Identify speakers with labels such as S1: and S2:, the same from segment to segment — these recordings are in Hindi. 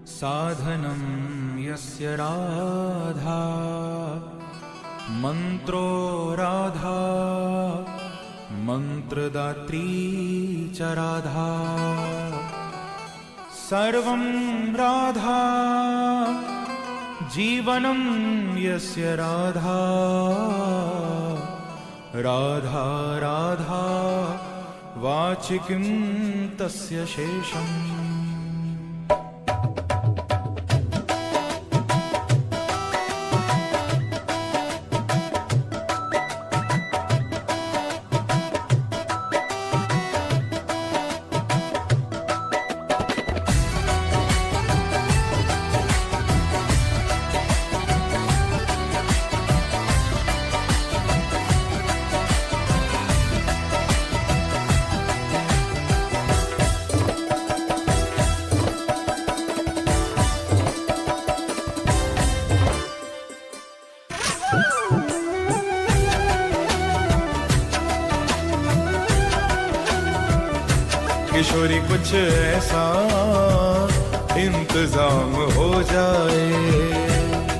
S1: साधनं यस्य राधा मंत्रो राधा मंत्रदात्री च राधा सर्वं राधा जीवनं यस्य राधा राधा राधा वाचिकिं तस्य शेषम्।
S2: किशोरी कुछ ऐसा इंतजाम हो जाए,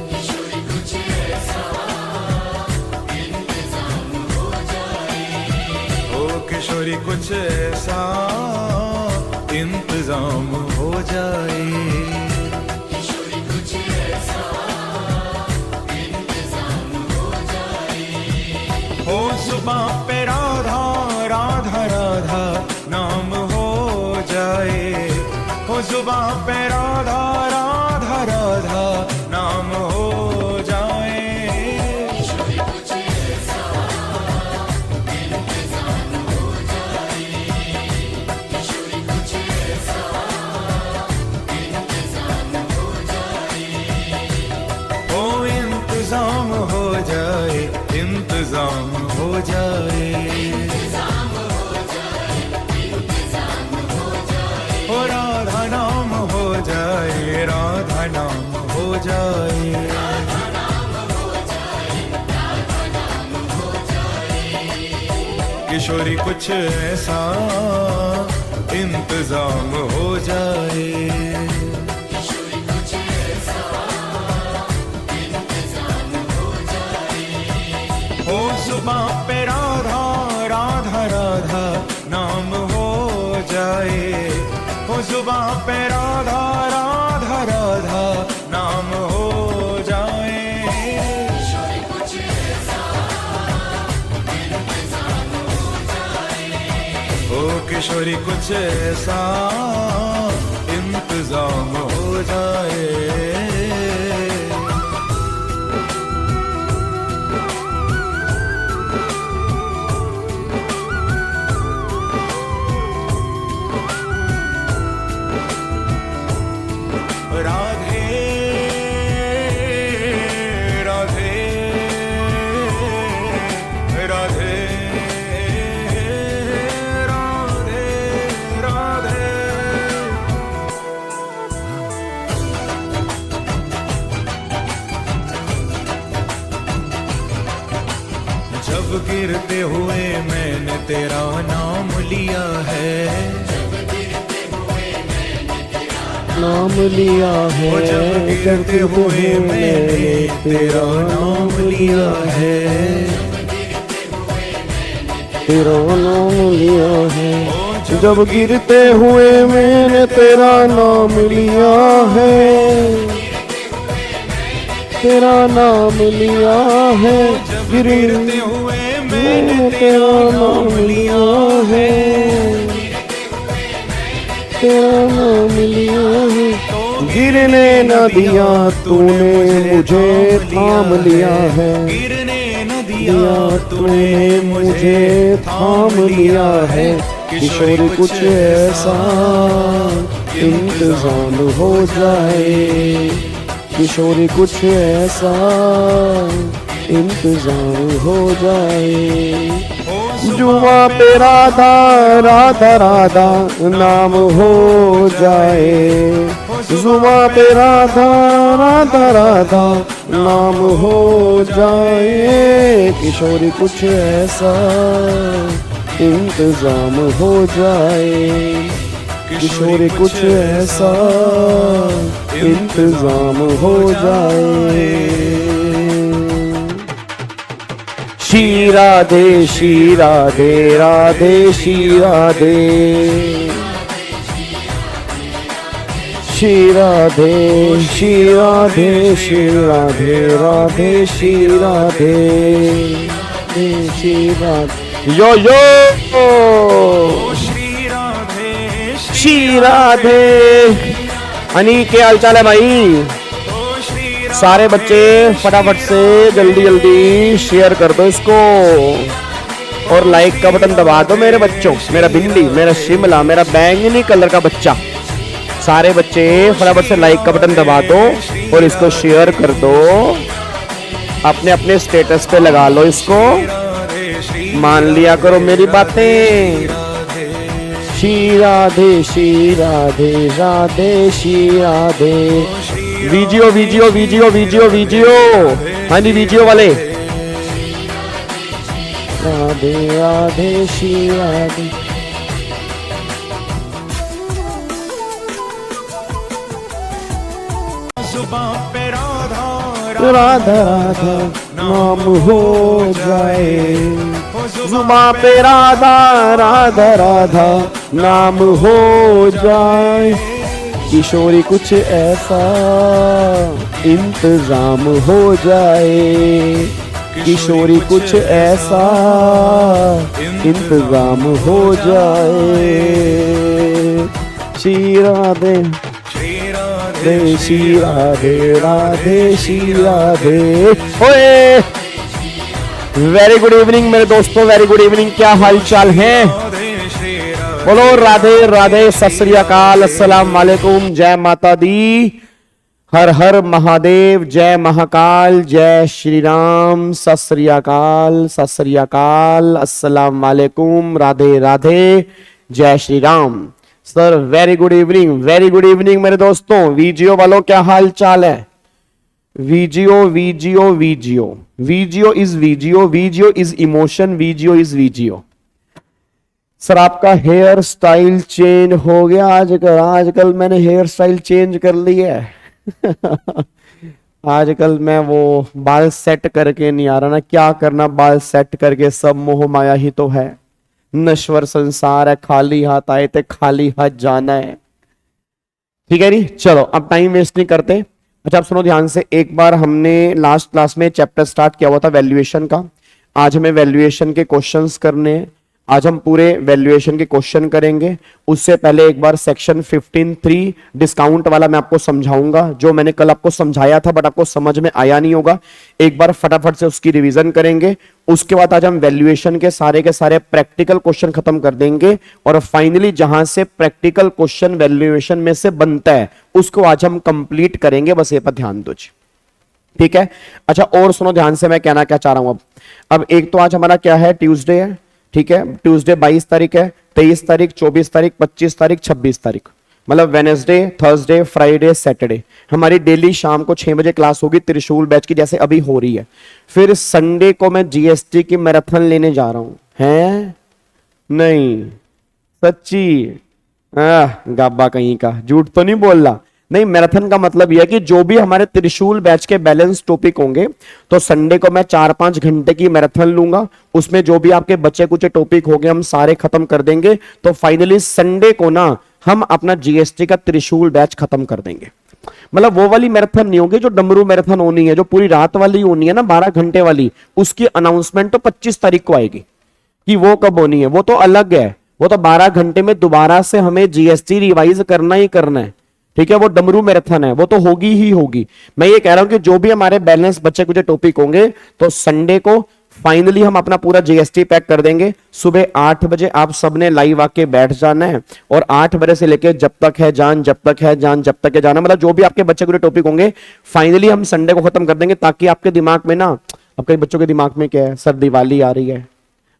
S3: किशोरी कुछ ऐसा इंतजाम हो जाए,
S2: ओ किशोरी कुछ ऐसा इंतजाम हो जाए,
S3: किशोरी कुछ ऐसा इंतजाम हो जाए,
S2: हो जुबां पे राधा राधा राधा नाम हो जाए, हो जुबां पे राधा राधा राधा नाम हो जाए,
S3: किशोरी कुछ ऐसा इंतजाम हो जाए, किशोरी कुछ ऐसा इंतजाम हो जाए,
S2: हो इंतजाम हो जाए, इंतजाम हो जाए,
S3: इंतजाम हो जाए, इंतजाम हो जाए,
S2: हो राधा नाम हो जाए, राधा नाम हो जाए,
S3: राधा नाम हो जाए, राधा नाम हो जाए,
S2: किशोरी कुछ ऐसा इंतजाम हो जाए,
S3: किशोरी कुछ ऐसा इंतजाम हो जाए,
S2: हो जुबां पे राधा राधा राधा नाम हो जाए, हो जुबां पे राधा राधा राधा नाम हो जाए,
S3: किशोरी कुछ ऐसा इंतजाम हो जाए,
S2: ओ किशोरी कुछ ऐसा इंतजाम हो जाए। राधे राधे राधे राधे राधे, जब गिरते हुए मैंने तेरा नाम लिया है,
S4: नाम लिया है,
S2: वो जब गिरते हुए मैंने तेरा नाम लिया है,
S4: तेरा नाम लिया है,
S2: ओ
S4: जब गिरते हुए मैंने तेरा नाम लिया है, तेरा नाम लिया है,
S2: जब
S4: गिरते
S2: गिरते हुए मैंने
S4: मैंने तेरा नाम लिया है, तेरा नाम लिया है, गिरने न दिया तूने मुझे थाम लिया है,
S2: गिरने न
S4: दिया
S2: दिया
S4: तूने मुझे थाम लिया है, किशोरी कुछ ऐसा इंतजाम हो जाए, किशोरी कुछ ऐसा इंतजाम हो जाए, जुआ पे राधा राधा राधा नाम हो जाए, जुआ पे राधा राधा राधा नाम हो जाए, किशोरी कुछ ऐसा इंतजाम हो जाए, किशोरी कुछ ऐसा इंतजाम हो जाए। श्री राधे श्री राधे राधे श्री राधे, श्री राधे श्री राधे श्री राधे राधे श्री राधे श्री राधे। यो
S1: श्री राधे
S4: श्री राधे। अनी क्या हाल चाल है भाई? सारे बच्चे फटाफट से जल्दी जल्दी शेयर कर दो इसको और लाइक का बटन दबा दो मेरे बच्चों। मेरा भिंडी, मेरा शिमला, मेरा बैंगनी कलर का बच्चा, सारे बच्चे फटाफट से लाइक का बटन दबा दो और इसको शेयर कर दो। अपने अपने स्टेटस पे लगा लो इसको, मान लिया करो मेरी बातें। Shri Radhe Shri Radhe Radhe Shri Radhe. Video video video video video, हाँ जी वीडियो वाले। राधे राधे श्री राधे।
S1: जुबां पे राधा
S4: राधा राधा नाम हो जाए। जुबां पे राधा राधा राधा नाम हो जाए। किशोरी कुछ ऐसा इंतजाम हो जाए। किशोरी कुछ ऐसा इंतजाम हो जाए। श्री राधे राधे श्री राधे राधे श्री राधे। ओए वेरी गुड इवनिंग मेरे दोस्तों, वेरी गुड इवनिंग। क्या हाल चाल है? बोलो राधे राधे, सत श्री अकाल, अस्सलाम वालेकुम, जय माता दी, हर हर महादेव, जय महाकाल, जय श्री राम, सत श्री अकाल, सत श्री अकाल, अस्सलाम वालेकुम, राधे राधे, जय Shri Ram. Sir very good evening मेरे दोस्तों। वीजियो वालों क्या हाल चाल है? वीजियो वीजियो वीजियो, वीजियो इज वीजियो, वीजियो इज इमोशन, वीजियो इज वीजियो। सर आपका हेयर स्टाइल चेंज हो गया आजकल मैंने हेयर स्टाइल चेंज कर ली है। आजकल मैं वो बाल सेट करके नहीं आ रहा ना, क्या करना बाल सेट करके, सब मोह माया ही तो है, नश्वर संसार है, खाली हाथ आए थे खाली हाथ जाना है। ठीक है नी, चलो अब टाइम वेस्ट नहीं करते। अच्छा आप सुनो ध्यान से, एक बार हमने लास्ट क्लास में चैप्टर स्टार्ट किया हुआ था वैल्यूएशन का। आज हमें वैल्यूएशन के क्वेश्चंस करने हैं। आज हम पूरे वैल्यूएशन के क्वेश्चन करेंगे। उससे पहले एक बार सेक्शन 15(3) डिस्काउंट वाला मैं आपको समझाऊंगा, जो मैंने कल आपको समझाया था बट आपको समझ में आया नहीं होगा। एक बार फटाफट से उसकी रिवीजन करेंगे। उसके बाद आज हम वैल्यूएशन के सारे प्रैक्टिकल क्वेश्चन खत्म कर देंगे और फाइनली जहां से प्रैक्टिकल क्वेश्चन वैल्यूएशन में से बनता है उसको आज हम कंप्लीट करेंगे। बस ये पर ध्यान दो, ठीक है। अच्छा और सुनो ध्यान से, मैं कहना क्या चाह रहा हूं। अब एक तो आज हमारा क्या है, ट्यूसडे है, ठीक है। ट्यूसडे 22 तारीख है, 23 तारीख, 24 तारीख, 25 तारीख, 26 तारीख, मतलब वेनेसडे, थर्सडे, फ्राइडे, सैटरडे हमारी डेली शाम को 6 बजे क्लास होगी त्रिशूल बैच की, जैसे अभी हो रही है। फिर संडे को मैं जीएसटी की मैराथन लेने जा रहा हूं। हैं? नहीं सच्ची? गाबा कहीं का, झूठ तो नहीं बोल रहा। नहीं, मैराथन का मतलब यह है कि जो भी हमारे त्रिशूल बैच के बैलेंस टॉपिक होंगे तो संडे को मैं 4-5 घंटे की मैराथन लूंगा। उसमें जो भी आपके बचे कुछ टॉपिक होंगे हम सारे खत्म कर देंगे। तो फाइनली संडे को ना हम अपना जीएसटी का त्रिशूल बैच खत्म कर देंगे। मतलब वो वाली मैराथन नहीं होगी जो डमरू मैराथन होनी है, जो पूरी रात वाली होनी है ना 12 घंटे वाली, उसकी अनाउंसमेंट तो 25 तारीख को आएगी कि वो कब होनी है। वो तो अलग है, वो तो 12 घंटे में दोबारा से हमें जीएसटी रिवाइज करना ही करना है, ठीक है। वो डमरू मैराथन है, वो तो होगी ही होगी। मैं ये कह रहा हूं कि जो भी हमारे बैलेंस बच्चे कुछ टॉपिक होंगे तो संडे को फाइनली हम अपना पूरा जीएसटी पैक कर देंगे। सुबह 8 बजे आप सबने लाइव आके बैठ जाना है और 8 बजे से लेके जब तक है जान, जब तक है जान, जब तक है जाना, मतलब जो भी आपके बच्चे कुछ टॉपिक होंगे फाइनली हम संडे को खत्म कर देंगे। ताकि आपके दिमाग में ना, अब कई बच्चों के दिमाग में क्या है, सर दिवाली आ रही है,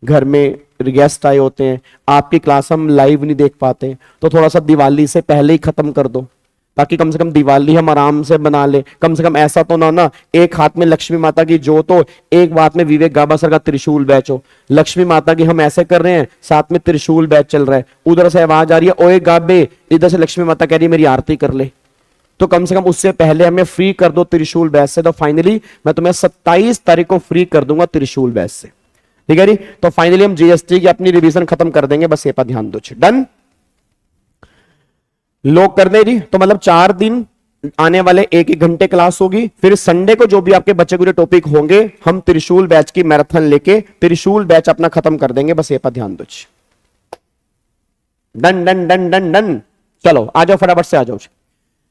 S4: घर में गेस्ट आए होते हैं, आपकी क्लास हम लाइव नहीं देख पाते, तो थोड़ा सा दिवाली से पहले ही खत्म कर दो ताकि कम से कम दिवाली हम आराम से बना ले। कम से कम ऐसा तो ना एक हाथ में लक्ष्मी माता की जोत हो, एक हाथ में विवेक गाबा सर का त्रिशूल बैच हो। लक्ष्मी माता की हम ऐसे कर रहे हैं, साथ में त्रिशूल बैच चल रहा है, उधर से आवाज आ रही है ओए गाबे, इधर से लक्ष्मी माता कह रही है मेरी आरती कर ले। तो कम से कम उससे पहले हमें फ्री कर दो त्रिशूल बैच से। तो फाइनली मैं तुम्हें 27 तारीख को फ्री कर दूंगा त्रिशूल बैच से, ठीक है जी। तो फाइनली हम जीएसटी की अपनी रिवीजन खत्म कर देंगे, बस ये पर ध्यान दो। डन, लोग कर दे जी। तो मतलब 4 दिन आने वाले 1-1 घंटे क्लास होगी, फिर संडे को जो भी आपके बच्चे को जो टॉपिक होंगे हम त्रिशूल बैच की मैराथन लेके त्रिशूल बैच अपना खत्म कर देंगे, बस ये पर ध्यान दो। Done done done done done. चलो आ जाओ, फटाफट से आ जाओ।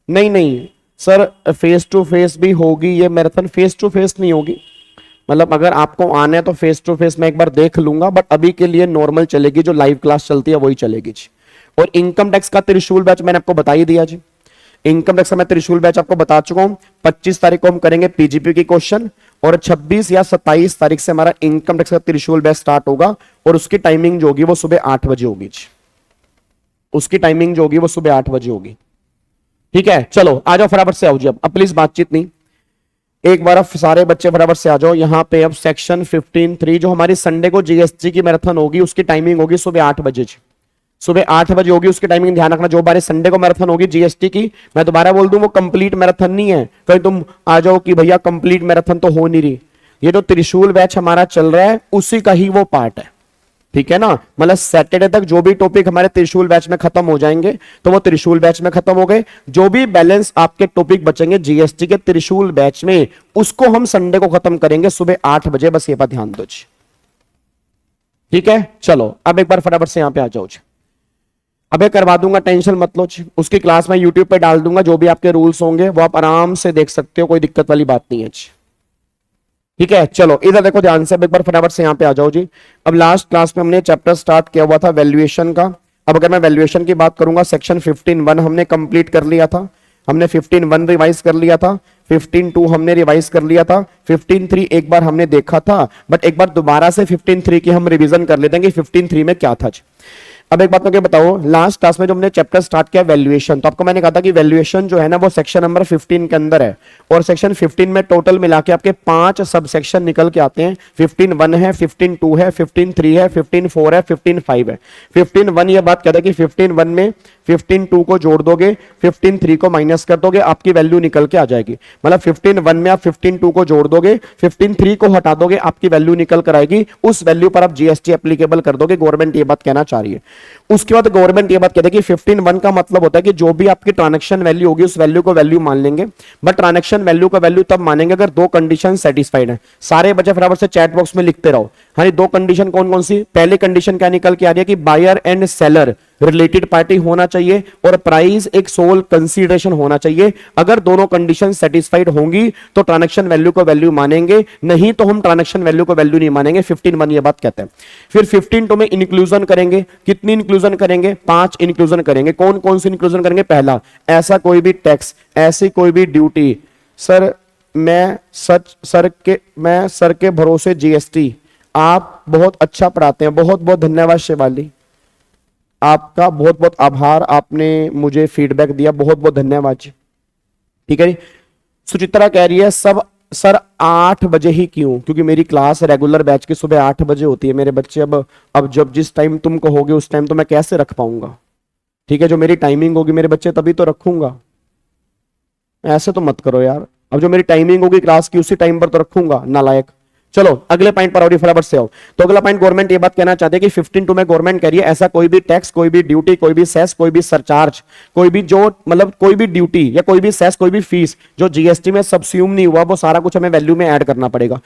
S4: नहीं नहीं सर, फेस टू फेस भी होगी ये मैराथन, फेस टू फेस नहीं होगी। मतलब अगर आपको आना है तो फेस टू फेस मैं एक बार देख लूंगा, बट अभी के लिए नॉर्मल चलेगी, जो लाइव क्लास चलती है वही चलेगी जी। और इनकम टैक्स का त्रिशूल बैच मैंने आपको बता ही दिया जी। इनकम टैक्स का मैं त्रिशूल बैच आपको बता चुका हूं। 25 तारीख को हम करेंगे पीजीपी की क्वेश्चन, और 26 या 27 तारीख से हमारा इनकम टैक्स का त्रिशूल बैच स्टार्ट होगा, और उसकी टाइमिंग जो होगी वो सुबह 8 बजे होगी जी। उसकी टाइमिंग जो होगी वो सुबह 8 बजे होगी, ठीक है। चलो आ जाओ, फटाफट से आओ जी। अब प्लीज बातचीत नहीं, एक बार अब सारे बच्चे फटाफट से आ जाओ यहाँ पे। अब सेक्शन 15(3) जो हमारी संडे को जीएसटी की मैराथन होगी उसकी टाइमिंग होगी सुबह 8 बजे। सुबह 8 बजे होगी उसकी टाइमिंग, ध्यान रखना। जो हमारे संडे को मैराथन होगी जीएसटी की, मैं दोबारा बोल दूं वो कंप्लीट मैराथन नहीं है, कहीं तुम आ जाओ कि भैया कंप्लीट मैराथन तो हो नहीं रही। ये जो त्रिशूल बैच हमारा चल रहा है उसी का ही वो पार्ट है, ठीक है ना। मतलब सैटरडे तक जो भी टॉपिक हमारे त्रिशूल बैच में खत्म हो जाएंगे तो वो त्रिशूल बैच में खत्म हो गए। जो भी बैलेंस आपके टॉपिक बचेंगे जीएसटी के त्रिशूल बैच में, उसको हम संडे को खत्म करेंगे सुबह 8 बजे, बस ये पर ध्यान दो, ठीक है। चलो अब एक बार फटाफट से यहां पे आ जाओ। अबे करवा दूंगा, टेंशन मत लो। उसकी क्लास मैं यूट्यूब पे डाल दूंगा, जो भी आपके रूल्स होंगे वो आप आराम से देख सकते हो, कोई दिक्कत वाली बात नहीं है, ठीक है। चलो इधर देखो ध्यान से, अब एक बार फटाफट से यहाँ पे आ जाओ जी। अब लास्ट क्लास में हमने चैप्टर स्टार्ट किया हुआ था वैल्यूएशन का। अब अगर मैं वैल्यूएशन की बात करूंगा, सेक्शन 15(1) हमने कंप्लीट कर लिया था, हमने 15(1) रिवाइज कर लिया था, 15(2) हमने रिवाइज कर लिया था, 15(3) एक बार हमने देखा था, बट एक बार दोबारा से 15(3) की हम रिवीजन कर लेते हैं कि 15(3) में क्या था। अब एक बात मुझे बताओ, लास्ट क्लास में जो हमने चैप्टर स्टार्ट किया वैल्यूएशन, तो आपको मैंने कहा था कि वैल्यूएशन जो है ना वो सेक्शन नंबर 15 के अंदर है, और सेक्शन 15 में टोटल मिला के आपके 5 सब सेक्शन निकल के आते हैं। 15(1) है, 15(2) है, 15(3) है, 15(4) है, 15(5) है। 15(1) ये बात कहता है कि 15(1) में 15(2) को जोड़ दोगे, 15(3) को माइनस कर दोगे, आपकी वैल्यू निकल के आ जाएगी। मतलब 15(1) में आप 15(2) को जोड़ दोगे, 15(3) को हटा दोगे, आपकी वैल्यू निकल कर आएगी। उस वैल्यू पर आप जीएसटी एप्लीकेबल कर दोगे। गवर्नमेंट ये बात कहना चाह रही है। उसके बाद गवर्नमेंट ये बात कहती है कि 15(1) का मतलब होता है कि जो भी आपकी ट्रांजैक्शन वैल्यू होगी उस वैल्यू को वैल्यू मान लेंगे, बट ट्रांजैक्शन वैल्यू का वैल्यू तब मानेंगे अगर 2 कंडीशन सेटिस्फाइड है। सारे बच्चे फटाफट से चैट बॉक्स में लिखते रहो। हाँ, 2 कंडीशन कौन कौन सी? पहली कंडीशन क्या निकल के आ रही है कि buyer and seller related party होना चाहिए और प्राइस एक सोल कंसीडरेशन होना चाहिए। अगर दोनों कंडीशन सेटिस्फाइड होंगी तो ट्रांजैक्शन वैल्यू को वैल्यू मानेंगे, नहीं तो हम ट्रांजैक्शन वैल्यू को वैल्यू नहीं मानेंगे। 15(1) ये बात कहते हैं। फिर 15(2) में इंक्लूजन करेंगे। कितनी इंक्लूजन करेंगे? 5 इंक्लूजन करेंगे। कौन कौन सी इंक्लूजन करेंगे? पहला, ऐसा कोई भी टैक्स, ऐसी कोई भी ड्यूटी। सर मैं सर के भरोसे जीएसटी, आप बहुत अच्छा पढ़ाते हैं, बहुत बहुत धन्यवाद शिवाली, आपका बहुत बहुत आभार, आपने मुझे फीडबैक दिया, बहुत बहुत धन्यवाद। ठीक है जी। सुचित्रा कह रही है सब सर 8 बजे ही क्यों? क्योंकि मेरी क्लास रेगुलर बैच की सुबह 8 बजे होती है मेरे बच्चे। अब जब जिस टाइम तुम कहोगे उस टाइम तो मैं कैसे रख पाऊंगा? ठीक है, जो मेरी टाइमिंग होगी मेरे बच्चे तभी तो रखूंगा। ऐसे तो मत करो यार, अब जो मेरी टाइमिंग होगी क्लास की उसी टाइम पर तो रखूंगा, नालायक। चलो अगले पॉइंट पर और फटाफट से आओ। तो अगला पॉइंट, गवर्नमेंट ये बात कहना चाहते हैं कि 15(2) में गवर्नमेंट कह रही है ऐसा कोई भी टैक्स, कोई भी ड्यूटी, कोई भी सेस, कोई भी सरचार्ज, कोई भी जो मतलब कोई भी ड्यूटी या कोई भी सेस, कोई भी फीस जो जीएसटी में सबस्यूम नहीं हुआ, वो सारा कुछ हमें वैल्यू में ऐड करना पड़ेगा।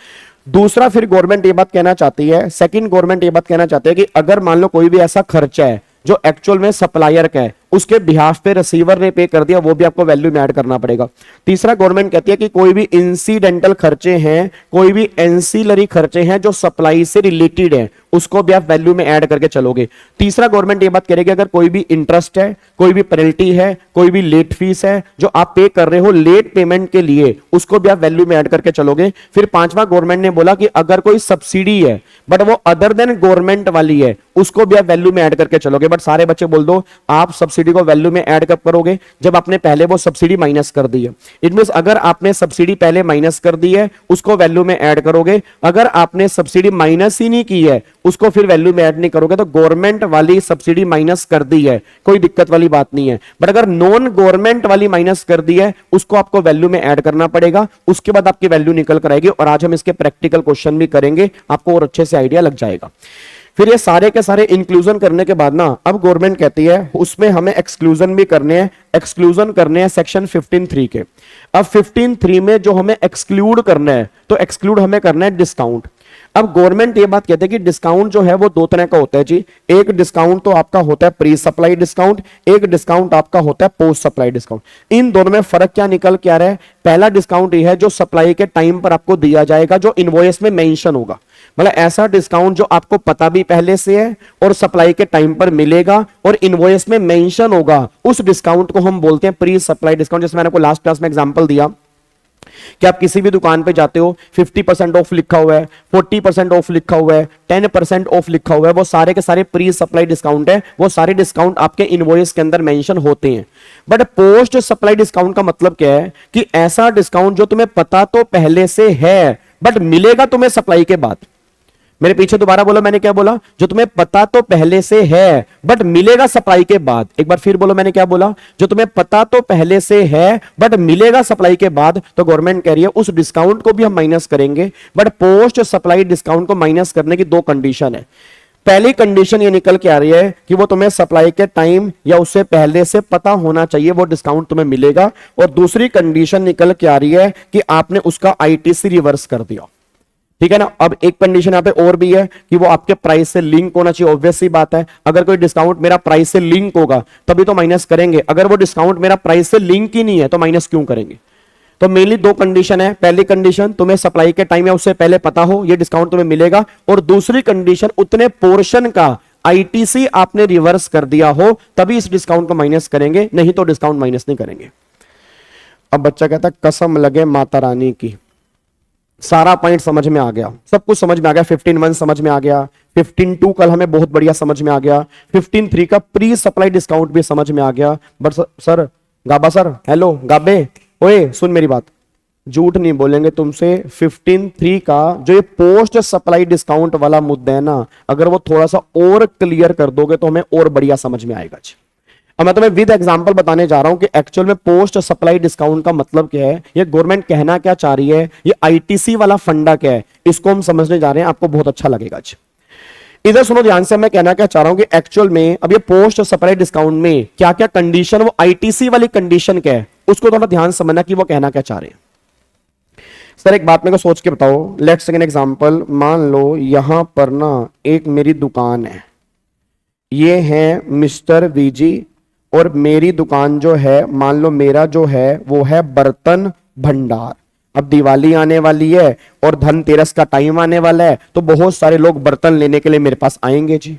S4: दूसरा, फिर गवर्नमेंट ये बात कहना चाहती है, सेकंड गवर्नमेंट ये बात कहना चाहते हैं कि अगर मान लो कोई भी ऐसा खर्चा है जो एक्चुअल में सप्लायर का है, उसके बिहाफ पे रिसीवर ने पे कर दिया, वो भी आपको वैल्यू में ऐड करना पड़ेगा। तीसरा, गवर्नमेंट कहती है कि कोई भी इंसिडेंटल खर्चे हैं, कोई भी एंसिलरी खर्चे हैं जो सप्लाई से रिलेटेड है, उसको भी आप वैल्यू में ऐड करके चलोगे। तीसरा, गवर्नमेंट ये बात करेगी अगर कोई भी इंटरेस्ट है, कोई भी पेनल्टी है, कोई भी लेट फीस है जो आप पे कर रहे हो लेट पेमेंट के लिए, उसको भी आप वैल्यू में ऐड करके चलोगे। फिर पांचवा, गवर्नमेंट ने बोला कि अगर कोई सब्सिडी है बट वो अदर देन गवर्नमेंट वाली है, उसको भी आप वैल्यू में ऐड करके चलोगे। बट सारे बच्चे बोल दो आप सबसे सब्सिडी को वैल्यू में ऐड कब करोगे? जब आपने पहले वो सब्सिडी माइनस कर दी है। इट मींस अगर आपने सब्सिडी पहले माइनस कर दी है उसको वैल्यू में ऐड करोगे, अगर आपने सब्सिडी माइनस ही नहीं की है उसको फिर वैल्यू में ऐड नहीं करोगे। तो गवर्नमेंट वाली सब्सिडी माइनस कर दी है, कोई दिक्कत वाली बात नहीं है, बट अगर नॉन गवर्नमेंट वाली माइनस कर दी है उसको आपको वैल्यू में ऐड करना पड़ेगा, उसके बाद आपकी वैल्यू निकल कर आएगी। और आज हम इसके प्रैक्टिकल क्वेश्चन भी करेंगे, आपको और अच्छे से आइडिया लग जाएगा। फिर ये सारे के सारे इंक्लूजन करने के बाद ना अब गवर्नमेंट कहती है उसमें हमें एक्सक्लूजन भी करने हैं। एक्सक्लूजन करने हैं सेक्शन 15(3) के। अब 15(3) में जो हमें एक्सक्लूड करना है तो एक्सक्लूड हमें करना है डिस्काउंट। अब गवर्नमेंट ये बात कहते हैं कि डिस्काउंट जो है वो दो तरह का होता है जी। एक डिस्काउंट तो आपका होता है प्री सप्लाई डिस्काउंट, एक डिस्काउंट आपका होता है पोस्ट सप्लाई डिस्काउंट। इन दोनों में फर्क क्या निकल के आ रहा है? पहला डिस्काउंट ये है जो सप्लाई के टाइम पर आपको दिया जाएगा, जो इनवॉइस में मेंशन होगा, मतलब ऐसा डिस्काउंट जो आपको पता भी पहले से है और सप्लाई के टाइम पर मिलेगा और इनवॉइस में मेंशन होगा, उस डिस्काउंट को हम बोलते हैं प्री सप्लाई डिस्काउंट। जैसे मैंने आपको लास्ट क्लास में एग्जांपल दिया कि आप किसी भी दुकान पे जाते हो 50% ऑफ लिखा हुआ है, 40% ऑफ लिखा हुआ है, 10% ऑफ लिखा हुआ है, वो सारे के सारे प्री सप्लाई डिस्काउंट है, वो सारे डिस्काउंट आपके इनवॉइस के अंदर मेंशन होते हैं। बट पोस्ट सप्लाई डिस्काउंट का मतलब क्या है कि ऐसा डिस्काउंट जो तुम्हें पता तो पहले से है बट मिलेगा तुम्हें सप्लाई के बाद। मेरे पीछे दोबारा बोलो, मैंने क्या बोला? जो तुम्हें पता तो पहले से है बट मिलेगा सप्लाई के बाद। एक बार फिर बोलो, मैंने क्या बोला? जो तुम्हें पता तो पहले से है बट मिलेगा सप्लाई के बाद। तो गवर्नमेंट कह रही है उस डिस्काउंट को भी हम माइनस करेंगे, बट पोस्ट सप्लाई डिस्काउंट को माइनस करने की दो कंडीशन है। पहली कंडीशन ये निकल के आ रही है कि वो तुम्हें सप्लाई के टाइम या उससे पहले से पता होना चाहिए वो डिस्काउंट तुम्हें मिलेगा, और दूसरी कंडीशन निकल के आ रही है कि आपने उसका आईटीसी रिवर्स कर दिया। ठीक है ना। अब एक कंडीशन यहां पे और भी है कि वो आपके प्राइस से लिंक होना चाहिए। ऑब्वियस सी बात है, अगर कोई डिस्काउंट मेरा प्राइस से लिंक होगा तभी तो माइनस करेंगे, अगर वो डिस्काउंट मेरा प्राइस से लिंक ही नहीं है तो माइनस क्यों करेंगे? तो मेनली दो कंडीशन है। पहली कंडीशन तुम्हें सप्लाई के टाइम या उससे पहले पता हो ये डिस्काउंट तुम्हें मिलेगा, और दूसरी कंडीशन उतने पोर्शन का आईटीसी आपने रिवर्स कर दिया हो तभी इस डिस्काउंट को माइनस करेंगे, नहीं तो डिस्काउंट माइनस नहीं करेंगे। अब बच्चा कहता है कसम लगे माता रानी की, सारा पॉइंट समझ में आ गया, सब कुछ समझ में आ गया। 15(1) समझ में आ गया, 15(2) कल हमें बहुत बढ़िया समझ में आ गया, 15(3) का प्री सप्लाई डिस्काउंट भी समझ में आ गया। But sir Gaba sir, hello गाबे, ओए सुन मेरी बात, झूठ नहीं बोलेंगे तुमसे। 15(3) का जो ये पोस्ट सप्लाई डिस्काउंट वाला मुद्दा है ना, अगर वो थोड़ा सा और क्लियर कर दोगे तो हमें और बढ़िया समझ में आएगा। अब मैं तुम्हें विद एग्जांपल बताने जा रहा हूं कि एक्चुअल में पोस्ट सप्लाई डिस्काउंट का मतलब क्या है, ये गवर्नमेंट कहना क्या चाह रही है, ये आईटीसी वाला फंडा क्या है, इसको हम समझने जा रहे हैं। आपको बहुत अच्छा लगेगा। इधर सुनो ध्यान से, मैं कहना क्या चाह रहा हूं कि एक्चुअल में अब ये पोस्ट सप्लाई डिस्काउंट में क्या क्या कंडीशन, वो आईटीसी वाली कंडीशन क्या है, उसको थोड़ा ध्यान समझना कि वो कहना क्या चाह रहे हैं। सर एक बात मेरे को सोच के बताओ, लेट्स टेक एन एग्जांपल। मान लो यहां पर ना एक मेरी दुकान है, ये है मिस्टर वीजी, और मेरी दुकान जो है, मान लो मेरा जो है वो है बर्तन भंडार। अब दिवाली आने वाली है और धनतेरस का टाइम आने वाला है, तो बहुत सारे लोग बर्तन लेने के लिए मेरे पास आएंगे जी।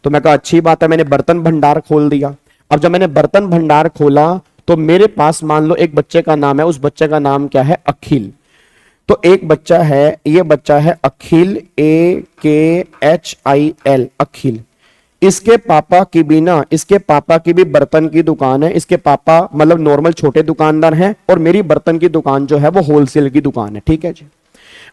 S4: तो मैं कहा अच्छी बात है, मैंने बर्तन भंडार खोल दिया। अब जब मैंने बर्तन भंडार खोला तो मेरे पास मान लो एक बच्चे का नाम है, उस बच्चे का नाम क्या है? अखिल। तो एक बच्चा है, ये बच्चा है अखिल, AKHIL, अखिल। इसके पापा की भी ना, इसके पापा की भी बर्तन की दुकान है। इसके पापा मतलब नॉर्मल छोटे दुकानदार हैं और मेरी बर्तन की दुकान जो है वो होलसेल की दुकान है। ठीक है जी।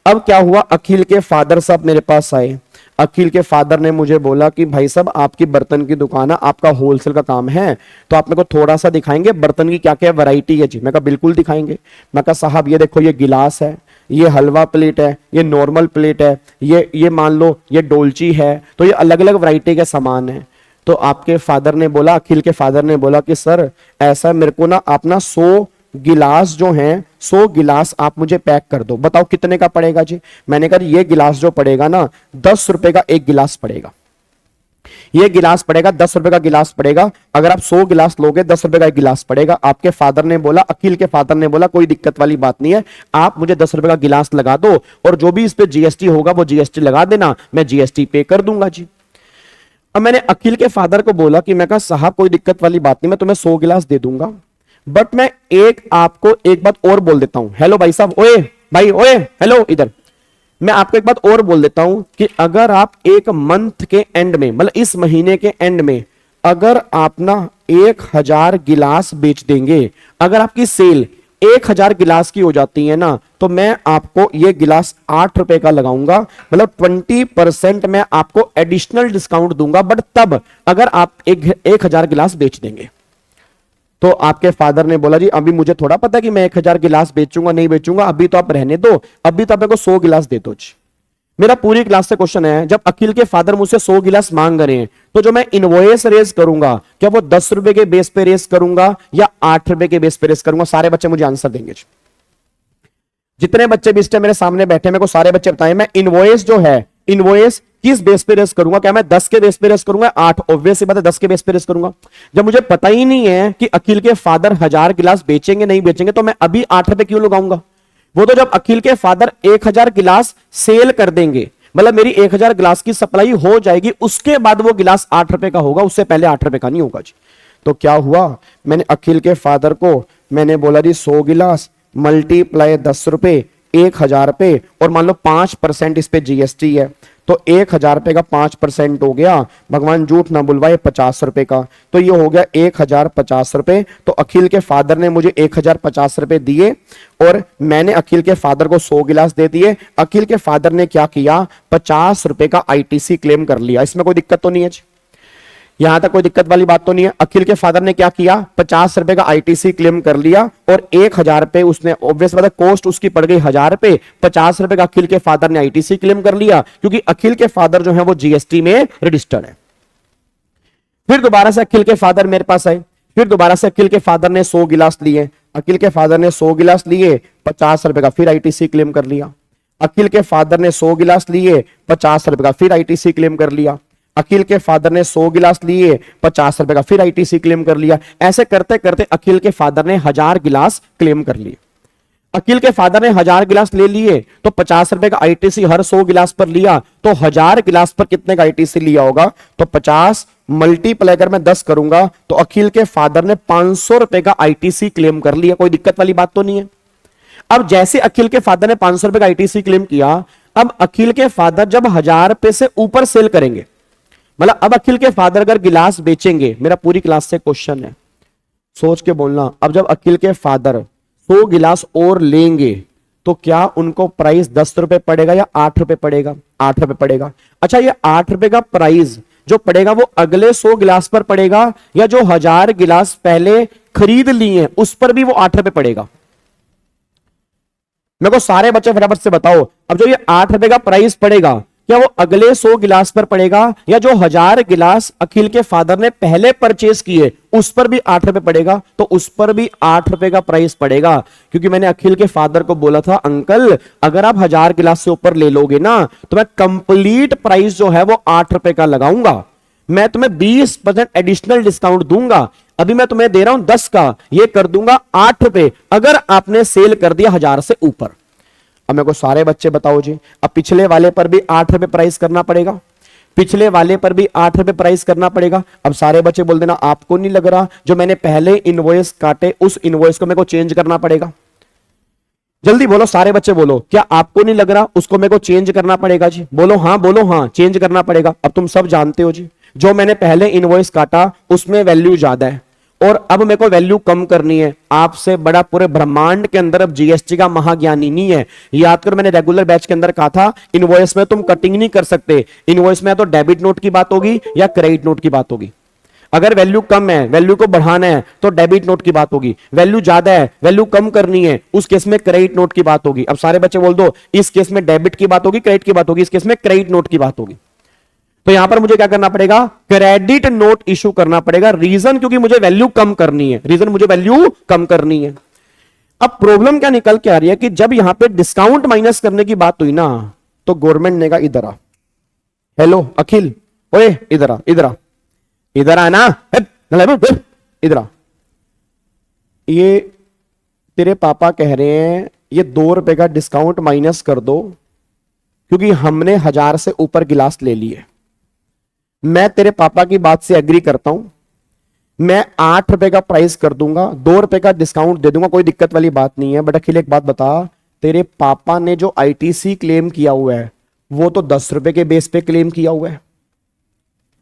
S4: अब क्या हुआ, अखिल के फादर साहब मेरे पास आए। अखिल के फादर ने मुझे बोला कि भाई साहब आपकी बर्तन की दुकान है, आपका होलसेल का काम है, तो आप मेरे को थोड़ा सा दिखाएंगे बर्तन की क्या क्या वैरायटी है जी। मैं कहा बिल्कुल दिखाएंगे। मैं कहा साहब ये देखो, ये गिलास है, ये हलवा प्लेट है, ये नॉर्मल प्लेट है, ये मान लो ये डोलची है, तो ये अलग अलग वैरायटी के सामान है। तो आपके फादर ने बोला, अखिल के फादर ने बोला कि सर ऐसा मेरे को ना अपना 100 गिलास जो हैं, 100 गिलास आप मुझे पैक कर दो। बताओ कितने का पड़ेगा जी? मैंने कहा ये गिलास जो पड़ेगा ना 10 रुपए का एक गिलास पड़ेगा। ये गिलास पड़ेगा 10 रुपए का गिलास पड़ेगा। अगर आप 100 गिलास लोगे 10 रुपए का एक गिलास पड़ेगा। आपके फादर ने बोला, अखिल के फादर ने बोला कोई दिक्कत वाली बात नहीं है, आप मुझे 10 रुपए का गिलास लगा दो और जो भी इस पे जीएसटी होगा वो जीएसटी लगा देना, मैं जीएसटी पे कर दूंगा जी। अब मैंने अखिल के फादर को बोला कि मैं कहा साहब कोई दिक्कत वाली बात नहीं, मैं तुम्हें 100 गिलास दे दूंगा, बट मैं आपको एक बात और बोल देता हूं। हेलो भाई साहब, ओए भाई, ओए हेलो इधर, मैं आपको एक बात और बोल देता हूं कि अगर आप एक मंथ के एंड में, मतलब इस महीने के एंड में अगर आप ना 1000 गिलास बेच देंगे, अगर आपकी सेल 1000 गिलास की हो जाती है ना, तो मैं आपको ये गिलास 8 रुपए का लगाऊंगा, मतलब 20% मैं आपको एडिशनल डिस्काउंट दूंगा, बट तब अगर आप 1000 गिलास बेच देंगे। तो आपके फादर ने बोला जी अभी मुझे थोड़ा पता कि मैं 1000 गिलास बेचूंगा नहीं बेचूंगा, अभी तो आप रहने दो, अभी तो आप मेरे को 100 गिलास दे दो जी। मेरा पूरी क्लास से क्वेश्चन है, जब अखिल के फादर मुझसे 100 गिलास मांग रहे हैं, तो जो मैं इनवॉइस रेज करूंगा, क्या वो 10 रुपए के बेस पे रेज करूंगा या 8 रुपए के बेस पे रेज करूंगा? सारे बच्चे मुझे आंसर देंगे जी। जितने बच्चे भी इस टाइम मेरे सामने बैठे, मेरे को सारे बच्चे बताएं, मैं इनवॉइस जो है, इनवॉइस किस बेस पे रेस करूंगा? क्या मैं 10 के बेस पे रेस करूंगा? 8? ऑब्वियस सी बात है 10 के बेस पे रेस करूंगा। जब मुझे पता ही नहीं है कि अखिल के फादर 1000 गिलास बेचेंगे नहीं बेचेंगे, तो मैं अभी 8 रुपए क्यों लगाऊंगा? वो तो जब अखिल के फादर 1000 गिलास सेल कर देंगे, मतलब मेरी 1000 गिलास की सप्लाई हो जाएगी, उसके बाद वो गिलास 8 रुपए का होगा, उससे पहले 8 रुपए का नहीं होगा जी। तो क्या हुआ, मैंने अखिल के फादर को मैंने बोला जी 100 गिलास मल्टीप्लाई 10 रुपए 1000 पे, और मान लो 5% इस पे जीएसटी है, तो 1000 रुपए का 5% हो गया, भगवान झूठ ना बुलवाए 50 रुपए का, तो ये हो गया 1050 रुपए। तो अखिल के फादर ने मुझे 1050 रुपए दिए और मैंने अखिल के फादर को 100 गिलास दे दिए। अखिल के फादर ने क्या किया, 50 रुपए का आईटीसी क्लेम कर लिया। इसमें कोई दिक्कत तो नहीं है, यहां तक कोई दिक्कत वाली बात तो नहीं है। अखिल के फादर ने क्या किया, 50 रुपए का आईटीसी क्लेम कर लिया और 1000 पे उसने, ऑब्वियस बात है कॉस्ट उसकी पड़ गई 1000 रुपए, 50 रुपए का अखिल के फादर ने आईटीसी क्लेम कर लिया, क्योंकि अखिल के फादर जो है वो जीएसटी में रजिस्टर्ड है। फिर दोबारा से अखिल के फादर मेरे पास आए, फिर दोबारा से अखिल के फादर ने 100 गिलास लिए, अखिल के फादर ने 100 गिलास लिए, 50 रुपए का फिर आईटीसी क्लेम कर लिया। अखिल के फादर ने 100 गिलास लिए, 50 रुपए का फिर आईटीसी क्लेम कर लिया। अखिल के फादर ने 100 गिलास लिए, 50 रुपए का फिर आईटीसी क्लेम कर लिया। ऐसे करते करते अखिल के फादर ने 1000 गिलास क्लेम कर लिए। अखिल के फादर ने 1000 गिलास ले लिए, तो 50 रुपए का आईटीसी हर 100 गिलास पर लिया, तो 1000 गिलास पर कितने का आईटीसी लिया होगा? तो 50 मल्टीप्लाई अगर मैं 10 करूंगा, तो अखिल के फादर ने 500 रुपए का आईटीसी क्लेम कर लिया। कोई दिक्कत वाली बात तो नहीं है। अब जैसे अखिल के फादर ने 500 रुपए का आईटीसी क्लेम किया, अब अखिल के फादर जब 1000 रुपए से ऊपर सेल करेंगे, मतलब अब अखिल के फादर अगर गिलास बेचेंगे, मेरा पूरी क्लास से क्वेश्चन है, सोच के बोलना, अब जब अखिल के फादर 100 गिलास और लेंगे, तो क्या उनको प्राइस 10 रुपए पड़ेगा या 8 रुपए पड़ेगा? 8 रुपए पड़ेगा। अच्छा, ये 8 रुपए का प्राइस जो पड़ेगा वो अगले 100 गिलास पर पड़ेगा, या जो 1000 गिलास पहले खरीद लिए उस पर भी वो 8 रुपए पड़ेगा? मेरे को सारे बच्चे फटाफट से बताओ, अब जो ये 8 रुपए का प्राइस पड़ेगा, क्या वो अगले 100 गिलास पर पड़ेगा, या जो 1000 गिलास अखिल के फादर ने पहले परचेज किए उस पर भी 8 रुपए पड़ेगा? तो उस पर भी 8 रुपए का प्राइस पड़ेगा, क्योंकि मैंने अखिल के फादर को बोला था, अंकल अगर आप 1000 गिलास से ऊपर ले लोगे ना, तो मैं कंप्लीट प्राइस जो है वो 8 रुपए का लगाऊंगा, मैं तुम्हें 20% एडिशनल डिस्काउंट दूंगा। अभी मैं तुम्हें दे रहा हूं 10 का, ये कर दूंगा 8 रुपए अगर आपने सेल कर दिया 1000 से ऊपर। अब मेरे को सारे बच्चे बताओ जी, अब पिछले वाले पर भी 8 रुपए प्राइस करना पड़ेगा, पिछले वाले पर भी 8 रुपए प्राइस करना पड़ेगा। अब सारे बच्चे बोल देना, आपको नहीं लग रहा जो मैंने पहले इनवॉइस काटे उस इनवॉइस को मेरे को चेंज करना पड़ेगा? जल्दी बोलो, सारे बच्चे बोलो, क्या आपको नहीं लग रहा उसको मेरे को चेंज करना पड़ेगा जी? बोलो हाँ, चेंज करना पड़ेगा। अब तुम सब जानते हो जी, जो मैंने पहले इनवॉइस काटा उसमें वैल्यू ज्यादा है और अब मेरे को वैल्यू कम करनी है। आपसे बड़ा पूरे ब्रह्मांड के अंदर अब जीएसटी का महाज्ञानी नहीं है। याद करो, मैंने रेगुलर बैच के अंदर कहा था, इनवॉइस में तुम कटिंग नहीं कर सकते। इनवॉइस में या तो डेबिट नोट की बात होगी या क्रेडिट नोट की बात होगी। अगर वैल्यू कम है, वैल्यू को बढ़ाना है, तो डेबिट नोट की बात होगी। वैल्यू ज्यादा है, वैल्यू कम करनी है, उस केस में क्रेडिट नोट की बात होगी। अब सारे बच्चे बोल दो, इस केस में डेबिट की बात होगी, क्रेडिट की बात होगी, इस केस में क्रेडिट नोट की बात होगी। तो यहां पर मुझे क्या करना पड़ेगा? क्रेडिट नोट इशू करना पड़ेगा। रीजन, क्योंकि मुझे वैल्यू कम करनी है, रीजन मुझे वैल्यू कम करनी है। अब प्रॉब्लम क्या निकल के आ रही है कि जब यहां पे डिस्काउंट माइनस करने की बात हुई ना, तो गवर्नमेंट ने कहा इधर आ, हेलो अखिल, ओए इधर आ, इधर आ, इधर आना, इधर आ। ये तेरे पापा कह रहे हैं ये 2 रुपए का डिस्काउंट माइनस कर दो, क्योंकि हमने 1000 से ऊपर गिलास ले लिए। मैं तेरे पापा की बात से एग्री करता हूं, मैं 8 रुपए का प्राइस कर दूंगा, 2 रुपए का डिस्काउंट दे दूंगा, कोई दिक्कत वाली बात नहीं है। बट अखिल एक बात बता, तेरे पापा ने जो आईटीसी क्लेम किया हुआ है वो तो 10 रुपए के बेस पे क्लेम किया हुआ है।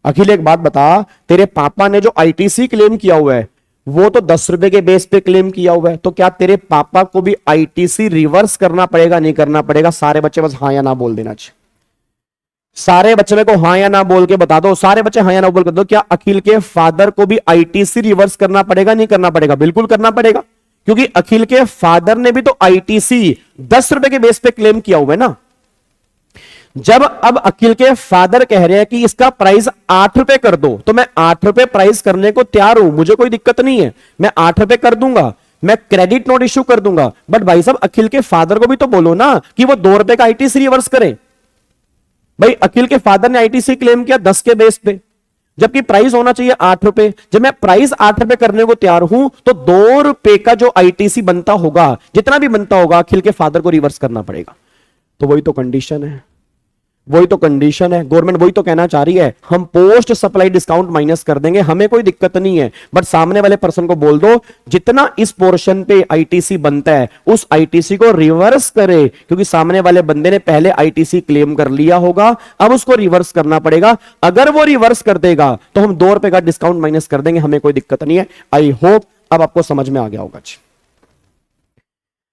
S4: अखिल एक बात बता, तेरे पापा ने जो आईटीसी क्लेम किया हुआ है वो तो 10 रुपए के बेस पे क्लेम किया हुआ है, तो क्या तेरे पापा को भी आईटीसी रिवर्स करना पड़ेगा, नहीं करना पड़ेगा? सारे बच्चे बस हाँ या ना बोल देना चाहिए। सारे बच्चे मेरे को हाँ या ना बोल के बता दो, सारे बच्चे हाँ या ना बोल के दो, क्या अखिल के फादर को भी आईटीसी रिवर्स करना पड़ेगा, नहीं करना पड़ेगा? बिल्कुल करना पड़ेगा, क्योंकि अखिल के फादर ने भी तो आईटीसी 10 रुपए के बेस पे क्लेम किया हुआ है ना। जब अब अखिल के फादर कह रहे हैं कि इसका प्राइस 8 रुपए कर दो, तो मैं 8 रुपए प्राइस करने को तैयार हूं, मुझे कोई दिक्कत नहीं है, मैं 8 रुपए कर दूंगा, मैं क्रेडिट नोट इश्यू कर दूंगा। बट भाई साहब अखिल के फादर को भी तो बोलो ना कि वो 2 रुपए का आईटीसी रिवर्स करे। भाई अखिल के फादर ने आईटीसी क्लेम किया 10 के बेस पे, जबकि प्राइस होना चाहिए 8 रुपए। जब मैं प्राइस 8 रुपए करने को तैयार हूं तो 2 रुपए का जो आईटीसी बनता होगा, जितना भी बनता होगा, अखिल के फादर को रिवर्स करना पड़ेगा। तो वही तो कंडीशन है, वही तो कंडीशन है। गवर्नमेंट वही तो कहना चाह रही है, हम पोस्ट सप्लाई डिस्काउंट माइनस कर देंगे, हमें कोई दिक्कत नहीं है, बट सामने वाले पर्सन को बोल दो जितना इस पोर्शन पे आईटीसी बनता है उस आईटीसी को रिवर्स करे, क्योंकि सामने वाले बंदे ने पहले आईटीसी क्लेम कर लिया होगा, अब उसको रिवर्स करना पड़ेगा। अगर वो रिवर्स कर देगा तो हम 2 रुपए का डिस्काउंट माइनस कर देंगे, हमें कोई दिक्कत नहीं है। आई होप अब आपको समझ में आ गया होगा।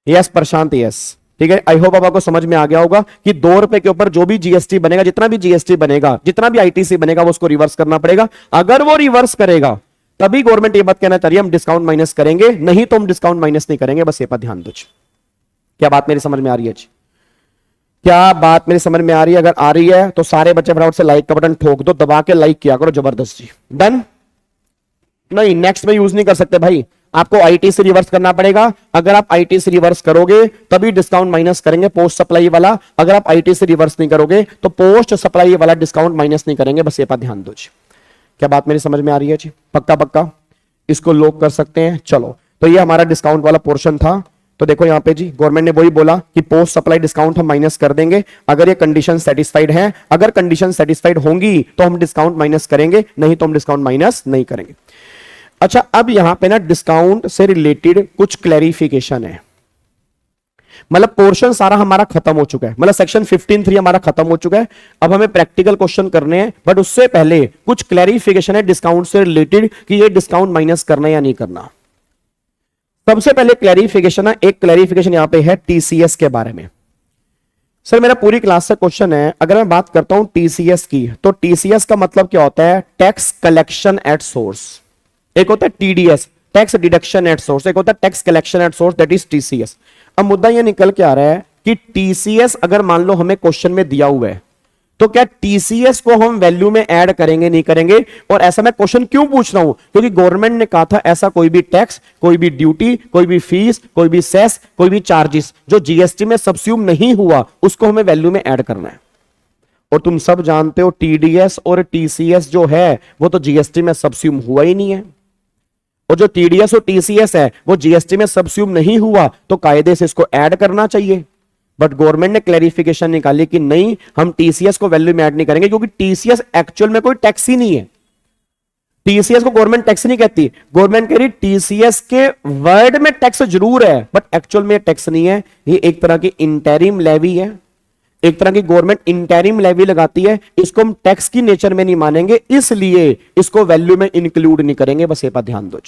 S4: यस प्रशांत, यस ठीक है, आई होप अब आपको समझ में आ गया होगा कि 2 रुपए के ऊपर जो भी जीएसटी बनेगा, जितना भी जीएसटी बनेगा, जितना भी आईटीसी बनेगा, वो उसको रिवर्स करना पड़ेगा। अगर वो रिवर्स करेगा तभी गवर्नमेंट ये बात कहना चाह रही है हम डिस्काउंट माइनस करेंगे, नहीं तो हम डिस्काउंट माइनस नहीं करेंगे। बस ये पर ध्यान दो। क्या बात मेरी समझ में आ रही है? क्या बात मेरी समझ में आ रही है? अगर आ रही है तो सारे बच्चे फटाफट से लाइक का बटन ठोक दो, दबा के लाइक किया करो जबरदस्त जी। डन? नहीं, नेक्स्ट में यूज नहीं कर सकते भाई, आपको आईटीसी रिवर्स करना पड़ेगा। अगर आप आईटीसी रिवर्स करोगे तभी डिस्काउंट माइनस करेंगे पोस्ट सप्लाई वाला, अगर आप आईटीसी रिवर्स नहीं करोगे तो पोस्ट सप्लाई वाला डिस्काउंट माइनस नहीं करेंगे। बस ये पर ध्यान दो जी। क्या बात मेरी समझ में आ रही है जी? पक्का पक्का इसको लॉक कर सकते हैं। चलो, तो ये हमारा डिस्काउंट वाला पोर्शन था। तो देखो यहां पे जी गवर्नमेंट ने वही बोला कि पोस्ट सप्लाई डिस्काउंट हम माइनस कर देंगे अगर ये कंडीशन सेटिस्फाइड है। अगर कंडीशन सेटिस्फाइड होंगी तो हम डिस्काउंट माइनस करेंगे, नहीं तो हम डिस्काउंट माइनस नहीं करेंगे। अच्छा, अब यहां पे ना डिस्काउंट से रिलेटेड कुछ क्लैरिफिकेशन है। मतलब पोर्शन सारा हमारा खत्म हो चुका है, मतलब सेक्शन 15(3) हमारा खत्म हो चुका है। अब हमें प्रैक्टिकल क्वेश्चन करने हैं, बट उससे पहले कुछ क्लैरिफिकेशन है डिस्काउंट से रिलेटेड कि ये डिस्काउंट माइनस करना या नहीं करना। सबसे पहले क्लैरिफिकेशन है, एक क्लैरिफिकेशन यहां पे है टीसीएस के बारे में। सर मेरा पूरी क्लास से क्वेश्चन है, अगर मैं बात करता हूं टीसीएस की, तो टीसीएस का मतलब क्या होता है? Tax collection at source. एक होता है TDS, tax deduction at source, एक होता है tax collection at source, that is TCS. अब मुद्दा ये निकल के आ रहा है कि टीसीएस अगर मान लो हमें क्वेश्चन में दिया हुआ है, तो क्या टीसीएस को हम वैल्यू में ऐड करेंगे, नहीं करेंगे? और ऐसा मैं क्वेश्चन क्यों पूछ रहा हूं? क्योंकि गवर्नमेंट ने कहा था ऐसा कोई भी टैक्स, कोई भी ड्यूटी, कोई भी फीस, कोई भी सेस, कोई भी चार्जेस जो जीएसटी में सब्स्यूम नहीं हुआ उसको हमें वैल्यू में ऐड करना है। और तुम सब जानते हो टीडीएस और टीसीएस जो है वो तो जीएसटी में सब्स्यूम हुआ ही नहीं है। और जो टीडीएस और टीसीएस है वो जीएसटी में सब्स्यूम नहीं हुआ तो कायदे से इसको ऐड करना चाहिए। बट गवर्नमेंट ने क्लैरिफिकेशन निकाली कि नहीं, हम टीसीएस को वैल्यू में ऐड नहीं करेंगे, क्योंकि टीसीएस एक्चुअल में कोई टैक्स ही नहीं है। टीसीएस को गवर्नमेंट टैक्स नहीं कहती, गवर्नमेंट कह रही टीसीएस के वर्ड में टैक्स जरूर है बट एक्चुअल में टैक्स नहीं है। ये एक तरह की इंटरिम लेवी है, एक तरह की गवर्नमेंट इंटरिम लेवी लगाती है, इसको हम टैक्स की नेचर में नहीं मानेंगे, इसलिए इसको वैल्यू में इंक्लूड नहीं करेंगे। बस ये पर ध्यान दो।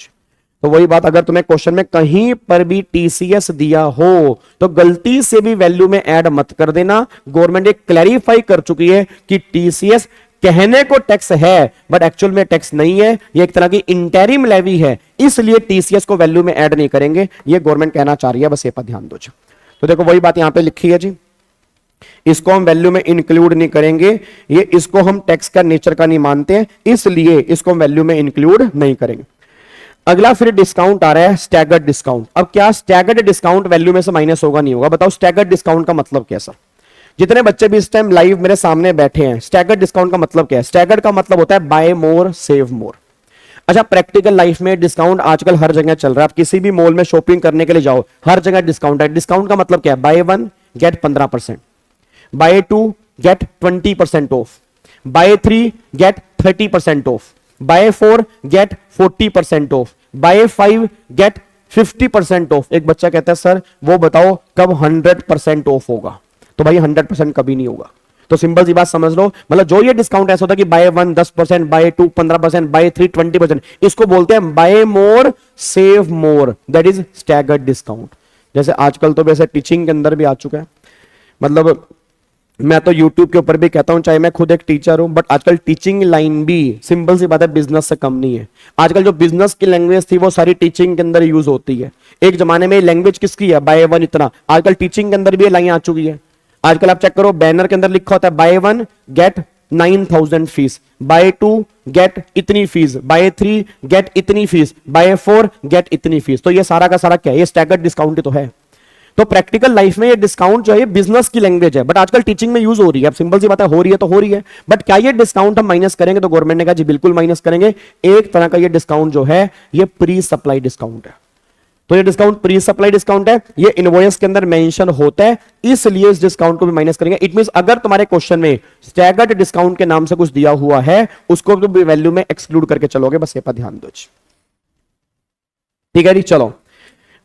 S4: तो वही बात, अगर तुम्हें क्वेश्चन में कहीं पर भी टीसीएस दिया हो तो गलती से भी वैल्यू में ऐड मत कर देना। गवर्नमेंट एक क्लैरिफाई कर चुकी है कि टीसीएस कहने को टैक्स है बट एक्चुअल में टैक्स नहीं है, ये एक तरह की इंटरिम लेवी है, इसलिए टीसीएस को वैल्यू में ऐड नहीं करेंगे, ये गवर्नमेंट कहना चाह रही है। बस ये पर ध्यान दो। तो देखो वही बात यहां पे लिखी है जी, इसको हम वैल्यू में इंक्लूड नहीं करेंगे, ये इसको हम टैक्स का नेचर का नहीं मानते हैं, इसलिए इसको हम वैल्यू में इंक्लूड नहीं करेंगे। अगला फिर डिस्काउंट आ रहा है स्टैगर्ड डिस्काउंट। अब क्या स्टैगर्ड डिस्काउंट वैल्यू में से माइनस होगा, नहीं होगा? बताओ स्टैगर्ड डिस्काउंट का मतलब क्या? सर जितने बच्चे भी इस टाइम लाइव मेरे सामने बैठे हैं, स्टैगर्ड डिस्काउंट का मतलब क्या है? स्टैगर्ड का मतलब होता है बाय मोर सेव मोर। अच्छा, प्रैक्टिकल लाइफ में डिस्काउंट आजकल हर जगह चल रहा है। आप किसी भी मॉल में शॉपिंग करने के लिए जाओ, हर जगह डिस्काउंट है। डिस्काउंट का मतलब क्या है? Buy 1 get 15%, buy 2 get 20% off, buy 3 get 30% off, buy 4 get 40% off, buy 5 get 50% off. एक बच्चा कहता है सर वो बताओ कब 100% ऑफ होगा? तो भाई 100% कभी नहीं होगा, तो सिंपल सी बात समझ लो, मतलब जो ये डिस्काउंट ऐसा होता है कि बाय 1 10%, बाय 2 15%, बाय 3 20%, इसको बोलते हैं buy more save more, that is staggered discount. जैसे आजकल तो वैसे टीचिंग के अंदर भी आ चुका है, मतलब मैं तो YouTube के ऊपर भी कहता हूं, चाहे मैं खुद एक टीचर हूं, बट आजकल टीचिंग लाइन भी सिंपल सी बात है बिजनेस से कम नहीं है। आजकल जो बिजनेस की लैंग्वेज थी वो सारी टीचिंग के अंदर यूज होती है। एक जमाने में लैंग्वेज किसकी है, बाय 1 इतना, आजकल टीचिंग के अंदर भी ये लाइन आ चुकी है। आजकल आप चेक करो, बैनर के अंदर लिखा होता है buy 1 get 9,000 fees, buy 2 get इतनी फीस, बाय 3 गेट इतनी फीस, बाय 4 गेट इतनी फीस। तो ये सारा का सारा क्या है, ये स्टैगर्ड डिस्काउंट ही तो है। तो प्रैक्टिकल लाइफ में ये डिस्काउंट जो है बिजनेस की लैंग्वेज है, बट आजकल टीचिंग में यूज हो रही है। अब सिंपल सी बात है, हो रही है तो हो रही है, बट क्या ये डिस्काउंट हम माइनस करेंगे? तो गवर्नमेंट ने कहा जी बिल्कुल माइनस करेंगे। एक तरह का ये डिस्काउंट जो है ये प्री सप्लाई डिस्काउंट है। तो ये डिस्काउंट प्री सप्लाई डिस्काउंट है, ये इनवॉइस के अंदर मेंशन होता है, इसलिए इस डिस्काउंट को भी माइनस करेंगे। इट मींस अगर तुम्हारे क्वेश्चन में स्टैगर्ड डिस्काउंट के नाम से कुछ दिया हुआ है, उसको भी वैल्यू में एक्सक्लूड करके चलोगे, बस ये पर ध्यान दो। ठीक है जी, चलो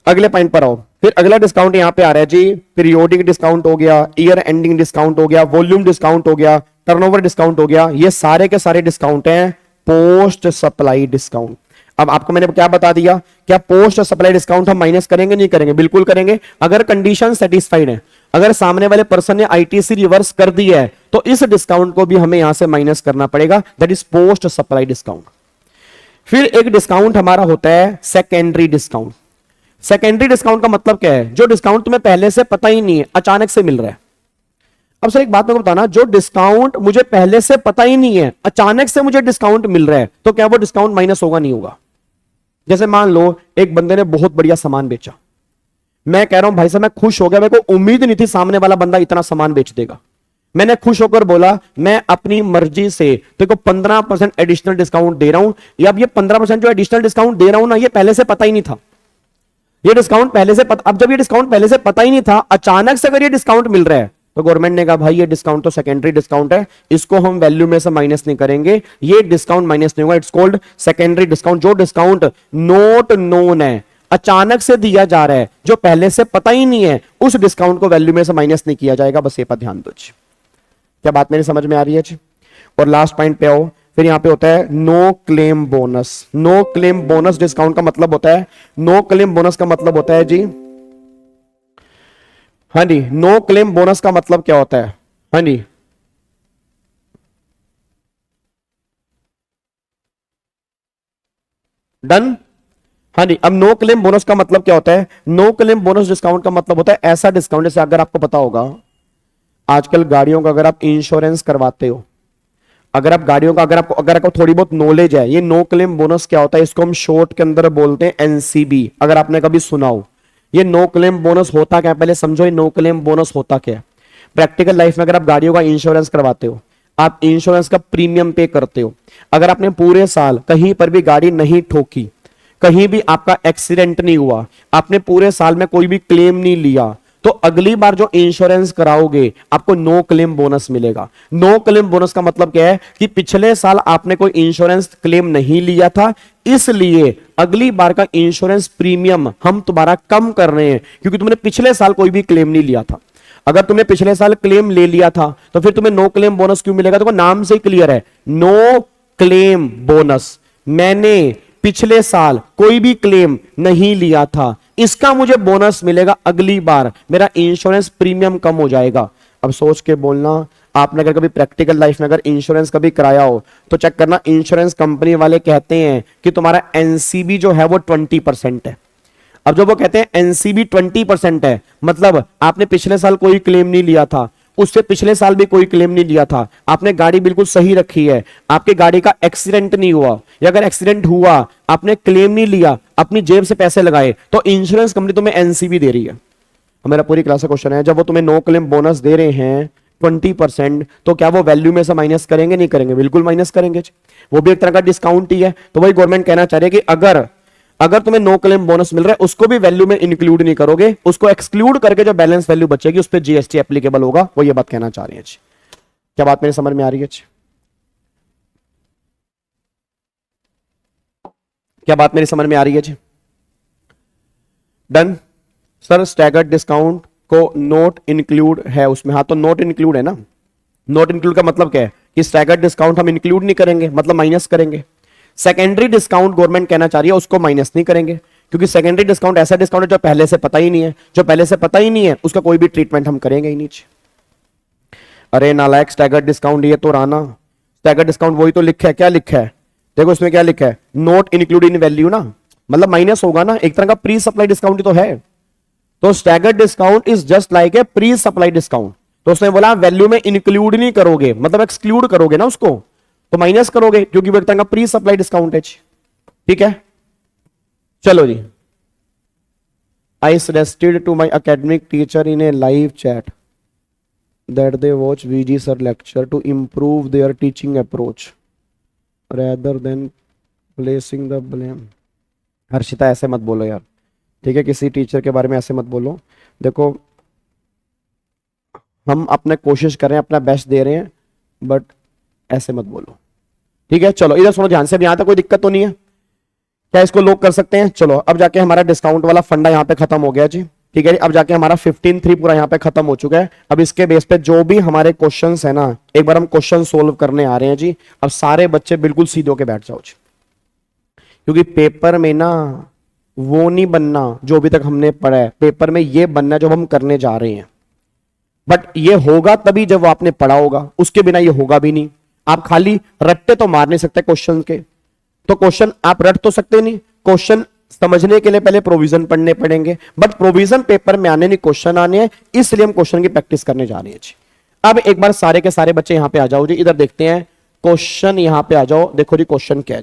S4: अगले पॉइंट पर आओ। फिर अगला डिस्काउंट यहां पे आ रहा है जी, पीरियोडिक डिस्काउंट हो गया, ईयर एंडिंग डिस्काउंट हो गया, वॉल्यूम डिस्काउंट हो गया, टर्नओवर डिस्काउंट हो गया। ये सारे के सारे डिस्काउंट हैं पोस्ट सप्लाई डिस्काउंट। अब आपको मैंने क्या बता दिया, क्या पोस्ट सप्लाई डिस्काउंट हम माइनस करेंगे? नहीं करेंगे, बिल्कुल करेंगे। अगर कंडीशन सेटिस्फाइड है, अगर सामने वाले पर्सन ने आईटीसी रिवर्स कर दी है, तो इस डिस्काउंट को भी हमें यहां से माइनस करना पड़ेगा, that is post supply discount. फिर एक डिस्काउंट हमारा होता है सेकेंडरी डिस्काउंट। सेकेंडरी डिस्काउंट का मतलब क्या है? जो डिस्काउंट तुम्हें पहले से पता ही नहीं है, अचानक से मिल रहा है। अब सर एक बात मेरे को बताना, जो डिस्काउंट मुझे पहले से पता ही नहीं है, अचानक से मुझे डिस्काउंट मिल रहा है, तो क्या वो डिस्काउंट माइनस होगा? नहीं होगा। जैसे मान लो एक बंदे ने बहुत बढ़िया सामान बेचा, मैं कह रहा हूं भाई साहब मैं खुश हो गया, मेरे को उम्मीद नहीं थी सामने वाला बंदा इतना सामान बेच देगा। मैंने खुश होकर बोला मैं अपनी मर्जी से तेरे को 15% एडिशनल डिस्काउंट दे रहा हूं। या अब ये 15% जो एडिशनल डिस्काउंट दे रहा हूं ना, ये पहले से पता ही नहीं था, ये डिस्काउंट पहले से अब जब ये डिस्काउंट पहले से पता ही नहीं था, अचानक से अगर ये डिस्काउंट मिल रहा है, तो गवर्नमेंट ने कहा भाई ये डिस्काउंट तो सेकेंडरी डिस्काउंट है, इसको हम वैल्यू में से माइनस नहीं करेंगे, ये डिस्काउंट माइनस नहीं होगा, इट्स कॉल्ड सेकेंडरी डिस्काउंट। जो डिस्काउंट नॉट नोन है, अचानक से दिया जा रहा है, जो पहले से पता ही नहीं है, उस डिस्काउंट को वैल्यू में से माइनस नहीं किया जाएगा। बस ये पर ध्यान दो। क्या बात मेरी समझ में आ रही है जी? और लास्ट पॉइंट पे आओ, फिर यहां पे होता है no claim bonus. No claim bonus discount का मतलब होता है, नो क्लेम बोनस का मतलब होता है जी, हाँ जी, नो क्लेम बोनस का मतलब क्या होता है? हाँ जी, डन। हाँ जी, अब नो क्लेम बोनस का मतलब क्या होता है? नो क्लेम बोनस डिस्काउंट का मतलब होता है ऐसा डिस्काउंट, जैसे अगर आपको पता होगा आजकल गाड़ियों का अगर आप इंश्योरेंस करवाते हो, अगर आप गाड़ियों का अगर आपको थोड़ी बहुत नॉलेज है, ये नो क्लेम बोनस क्या होता है, इसको हम शॉर्ट के अंदर बोलते हैं एनसीबी। अगर आपने कभी सुना हो, ये नो क्लेम बोनस होता क्या है पहले समझो, ये नो क्लेम बोनस होता क्या है। प्रैक्टिकल लाइफ में अगर आप गाड़ियों का इंश्योरेंस करवाते हो, आप इंश्योरेंस का प्रीमियम पे करते हो, अगर आपने पूरे साल कहीं पर भी गाड़ी नहीं ठोकी, कहीं भी आपका एक्सीडेंट नहीं हुआ, आपने पूरे साल में कोई भी क्लेम नहीं लिया, तो अगली बार जो इंश्योरेंस कराओगे आपको नो क्लेम बोनस मिलेगा। नो क्लेम बोनस का मतलब क्या है कि पिछले साल आपने कोई इंश्योरेंस क्लेम नहीं लिया था, इसलिए अगली बार का इंश्योरेंस प्रीमियम हम तुम्हारा कम कर रहे हैं, क्योंकि तुमने पिछले साल कोई भी क्लेम नहीं लिया था। अगर तुमने पिछले साल क्लेम ले लिया था तो फिर तुम्हें नो क्लेम बोनस क्यों मिलेगा? तो नाम से ही क्लियर है, नो क्लेम बोनस। मैंने पिछले साल कोई भी क्लेम नहीं लिया था, इसका मुझे बोनस मिलेगा, अगली बार मेरा इंश्योरेंस प्रीमियम कम हो जाएगा। अब सोच के बोलना, आपने अगर कभी प्रैक्टिकल लाइफ में अगर इंश्योरेंस कभी कराया हो तो चेक करना, इंश्योरेंस कंपनी वाले कहते हैं कि तुम्हारा एनसीबी जो है वो 20% है। अब जब वो कहते हैं एनसीबी 20% है, मतलब आपने पिछले साल कोई क्लेम नहीं लिया था, उससे पिछले साल भी कोई क्लेम नहीं लिया था, आपने गाड़ी बिल्कुल सही रखी है, आपके गाड़ी का एक्सीडेंट नहीं हुआ, या अगर एक्सीडेंट हुआ आपने क्लेम नहीं लिया, अपनी जेब से पैसे लगाए, तो इंश्योरेंस कंपनी तुम्हें एनसीबी दे रही है। मेरा पूरी क्लास का क्वेश्चन है, जब वो तुम्हें नो क्लेम बोनस दे रहे हैं 20%, तो क्या वो वैल्यू में से माइनस करेंगे? नहीं करेंगे, बिल्कुल माइनस करेंगे। वो भी एक तरह का डिस्काउंट ही है। तो वही गवर्नमेंट कहना चाह रही है कि अगर तुम्हें नो क्लेम बोनस मिल रहा है, उसको भी वैल्यू में इंक्लूड नहीं करोगे, उसको एक्सक्लूड करके जो बैलेंस वैल्यू बचेगी उस पर जीएसटी एप्लीकेबल होगा। वो ये बात कहना चाह रही है। क्या बात मेरी समझ में आ रही है? क्या बात मेरी समझ में आ रही है जी? डन सर, स्टैगर्ड डिस्काउंट को नोट इंक्लूड है उसमें, हाँ तो नोट इंक्लूड है ना, नॉट इंक्लूड का मतलब क्या है कि स्टैगर्ड डिस्काउंट हम इंक्लूड नहीं करेंगे, मतलब माइनस करेंगे। सेकेंडरी डिस्काउंट गवर्नमेंट कहना चाह रही है उसको माइनस नहीं करेंगे, क्योंकि सेकेंडरी डिस्काउंट ऐसा डिस्काउंट है जो पहले से पता ही नहीं है, जो पहले से पता ही नहीं है उसका कोई भी ट्रीटमेंट हम करेंगे ही नीचे। अरे नालायक, स्टैगर्ड डिस्काउंट ये तो राना, स्टैगर्ड डिस्काउंट वही तो लिखा है, क्या लिखा है देखो इसमें क्या लिखा है, नॉट इंक्लूड इन वैल्यू ना, मतलब माइनस होगा ना, एक तरह का प्री सप्लाई डिस्काउंट ही तो है। तो staggered discount is just like a pre supply discount. तो उसने बोला वैल्यू में इंक्लूड नहीं करोगे, मतलब एक्सक्लूड करोगे ना उसको, तो माइनस करोगे, क्योंकि वो एक तरह का प्री सप्लाई डिस्काउंट है। ठीक है, चलो जी। I suggested to my academic teacher in a live chat that they watch VG sir lecture to improve their teaching approach rather than placing the blame। Harshita ऐसे मत बोलो यार, ठीक है, किसी टीचर के बारे में ऐसे मत बोलो। देखो हम अपने कोशिश कर रहे हैं, अपना बेस्ट दे रहे हैं, बट ऐसे मत बोलो, ठीक है। चलो इधर सुनो ध्यान से, यहाँ तक कोई दिक्कत तो नहीं है, क्या इसको लॉक कर सकते हैं? चलो अब जाके हमारा डिस्काउंट वाला फंडा यहाँ पे खत्म हो गया जी, ठीक है जी। अब जाके हमारा 15-3 पूरा यहाँ पे खत्म हो चुका है। अब इसके बेस पे जो भी हमारे क्वेश्चंस है ना, एक बार हम क्वेश्चन सोल्व करने आ रहे हैं जी। अब सारे बच्चे बिल्कुल सीधे होके बैठ जाओ जी, क्योंकि पेपर में ना वो नहीं बनना जो अभी तक हमने पढ़ा है, पेपर में ये बनना जो हम करने जा रहे हैं। बट ये होगा तभी जब वो आपने पढ़ा होगा, उसके बिना ये होगा भी नहीं। आप खाली रट्टे तो मार नहीं सकते क्वेश्चन के, तो क्वेश्चन आप रट तो सकते नहीं, क्वेश्चन समझने के लिए पहले प्रोविजन पढ़ने पड़ेंगे, बट प्रोविजन पेपर में आने नहीं, क्वेश्चन आने हैं, इसलिए हम क्वेश्चन की प्रैक्टिस करने जा रहे हैं जी। अब एक बार सारे के सारे बच्चे यहां पे आ जाओ जी, इधर देखते हैं क्वेश्चन, यहां पे आ जाओ। देखो जी क्वेश्चन क्या है,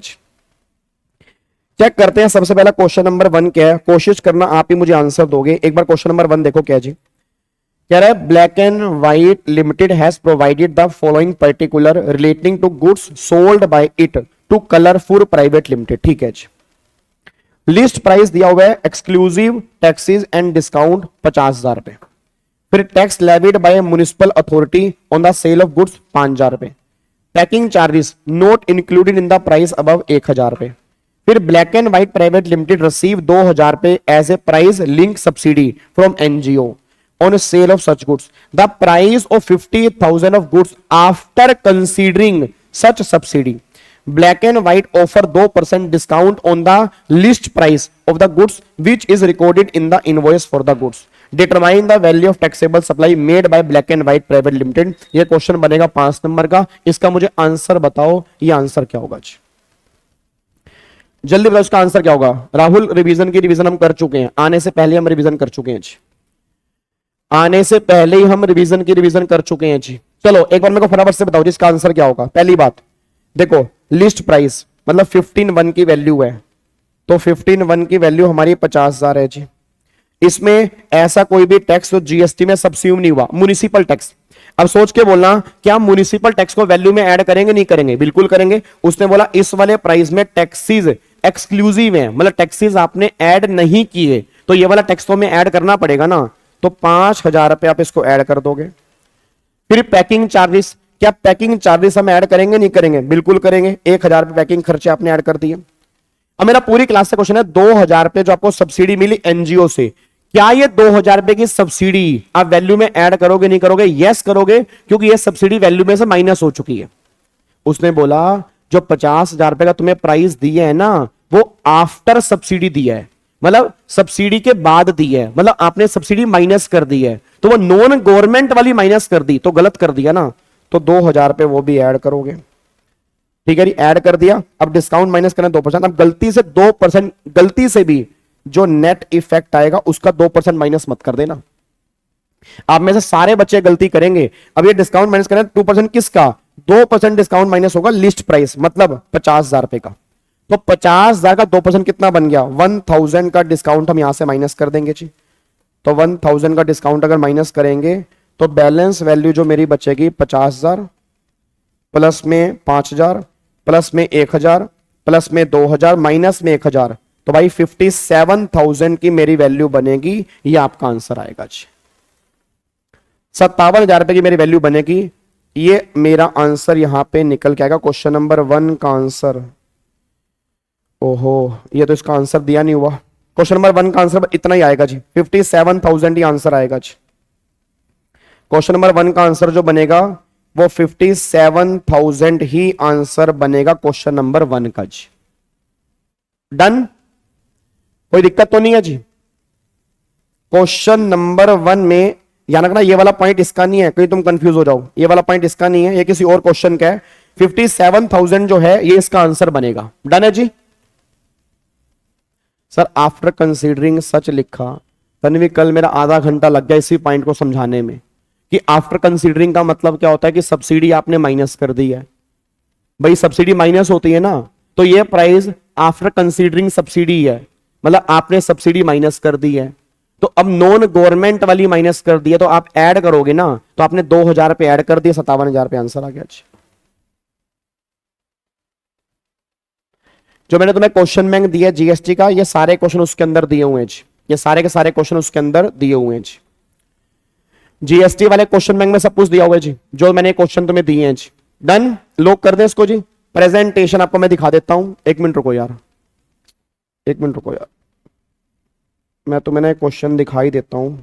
S4: चेक करते हैं। सबसे पहला क्वेश्चन नंबर 1 क्या है, कोशिश करना आप ही मुझे आंसर दोगे। एक बार क्वेश्चन नंबर 1 देखो क्या जी, कह रहा है black and white limited has provided the following particular relating to goods sold by it to colourful private limited. ठीक है जी, लिस्ट प्राइस दिया हुआ है, एक्सक्लूसिव टैक्सेस एंड डिस्काउंट 50,000 रुपए, फिर tax levied by municipal authority on the sale of goods 5,000 रुपए, packing charges not included in the price above 1,000 रुपए, फिर black and white private limited receive 2,000 रुपए as a price link subsidy from NGO on sale of such goods. The price of 50,000 of goods after considering such subsidy, black and white offer 2% discount on the list price of the goods which is recorded in the invoice for the goods. Determine the value of taxable supply made by black and white private limited। ये क्वेश्चन बनेगा 5 नंबर का, इसका मुझे आंसर बताओ, ये आंसर क्या होगा जी? जल्दी बताओ इसका आंसर क्या होगा। राहुल रिवीजन की रिवीजन हम कर चुके हैं, आने से पहले हम रिवीजन कर चुके हैं जी, आने से पहले ही हम रिवीजन की रिवीजन कर चुके हैं जी। चलो एक बार मेरे को फटाफट से बताओ जी इसका आंसर क्या होगा। पहली बात देखो, लिस्ट प्राइस मतलब 15(1) की वैल्यू है, तो 15(1) की वैल्यू हमारी 50,000 है जी। इसमें ऐसा कोई भी टैक्स तो जीएसटी में सब्स्यूम नहीं हुआ, म्युनिसिपल टैक्स। अब सोच के बोलना क्या म्युनिसिपल टैक्स को वैल्यू में ऐड करेंगे? नहीं करेंगे, बिल्कुल करेंगे। उसने बोला इस वाले प्राइस में टैक्सेस एक्सक्लूसिव है, मतलब टैक्सेस आपने ऐड नहीं किए, तो ये वाला टैक्स तो हमें ऐड करना पड़ेगा ना, तो 5,000 रुपए आप इसको ऐड कर दोगे। फिर पैकिंग चार्जेस, क्या पैकिंग चार्जेस हम ऐड करेंगे? नहीं करेंगे, बिल्कुल करेंगे। 1,000 रुपए पैकिंग खर्चे आपने ऐड कर दिए। अब मेरा पूरी क्लास से क्वेश्चन है, 2,000 रुपए जो आपको सब्सिडी मिली एनजीओ से, क्या ये 2,000 रुपए की सब्सिडी आप वैल्यू में ऐड करोगे? नहीं करोगे? यस करोगे, क्योंकि ये सब्सिडी वैल्यू में से माइनस हो चुकी है। उसने बोला जो 50,000 रुपए का तुम्हें प्राइस दिया है ना, वो आफ्टर सब्सिडी दिया है, मतलब सब्सिडी के बाद दी है, मतलब आपने सब्सिडी माइनस कर दी है, तो वो नॉन गवर्नमेंट वाली माइनस कर दी, तो गलत कर दिया ना, तो 2,000 रुपए वो भी ऐड करोगे। ठीक है जी, ऐड कर दिया। अब डिस्काउंट माइनस करना 2%, अब गलती से 2%, गलती से भी जो नेट इफेक्ट आएगा उसका 2% माइनस मत कर देना। आप में से सारे बच्चे गलती करेंगे। अब ये डिस्काउंट माइनस करना 2% किसका? 2% डिस्काउंट माइनस होगा लिस्ट प्राइस, मतलब 50,000 रुपए का। तो 50,000 का 2% कितना बन गया? 1,000 का डिस्काउंट हम यहां से माइनस कर देंगे जी। तो 1,000 का डिस्काउंट अगर माइनस करेंगे तो बैलेंस वैल्यू जो मेरी बचेगी 50,000 प्लस में 5,000 प्लस में 1,000 प्लस में 2,000 माइनस में 1,000, तो भाई 57,000 की मेरी वैल्यू बनेगी। ये आपका आंसर आएगा जी। 57,000 रुपए की मेरी वैल्यू बनेगी। ये मेरा आंसर यहां पे निकल के आएगा क्वेश्चन नंबर 1 का आंसर। ओहो, ये तो इसका आंसर दिया नहीं हुआ। क्वेश्चन नंबर 1 का आंसर इतना ही आएगा जी, 57,000 ही आंसर आएगा जी। क्वेश्चन नंबर 1 का आंसर जो बनेगा वो 57,000 ही आंसर बनेगा क्वेश्चन नंबर 1 का जी। डन, कोई दिक्कत तो नहीं है जी। क्वेश्चन नंबर 1 में याद रखना ये वाला पॉइंट इसका नहीं है, कहीं तुम कंफ्यूज हो जाओ, ये वाला पॉइंट इसका नहीं है, ये किसी और क्वेश्चन का है। 57,000 जो है ये इसका आंसर बनेगा। डन है जी। सर आफ्टर कंसीडरिंग सच लिखा, तन्वी कल मेरा आधा घंटा लग गया इसी पॉइंट को समझाने में कि आफ्टर कंसीडरिंग का मतलब क्या होता है कि सब्सिडी आपने माइनस कर दी है। भाई सब्सिडी माइनस होती है ना, तो ये प्राइस आफ्टर कंसीडरिंग सब्सिडी है, मतलब आपने सब्सिडी माइनस कर दी है। तो अब नॉन गवर्नमेंट वाली माइनस कर दी है, तो आप ऐड करोगे ना, तो आपने 2,000 पे ऐड कर दिया, 57,000 पे आंसर आ गया। जो मैंने तुम्हें क्वेश्चन बैंक दिया जीएसटी का, ये सारे क्वेश्चन उसके अंदर दिए हुए हैं जी, ये सारे के सारे क्वेश्चन उसके अंदर दिए हुए हैं जी। जीएसटी वाले क्वेश्चन बैंक में सब कुछ दिया हुआ है जी, जो मैंने क्वेश्चन तुम्हें दिए हैं जी। डन, लोग कर दे इसको जी। प्रेजेंटेशन आपको मैं दिखा देता हूं, 1 मिनट रुको यार, 1 मिनट रुको यार, मैं तुम्हें क्वेश्चन दिखाई देता हूं।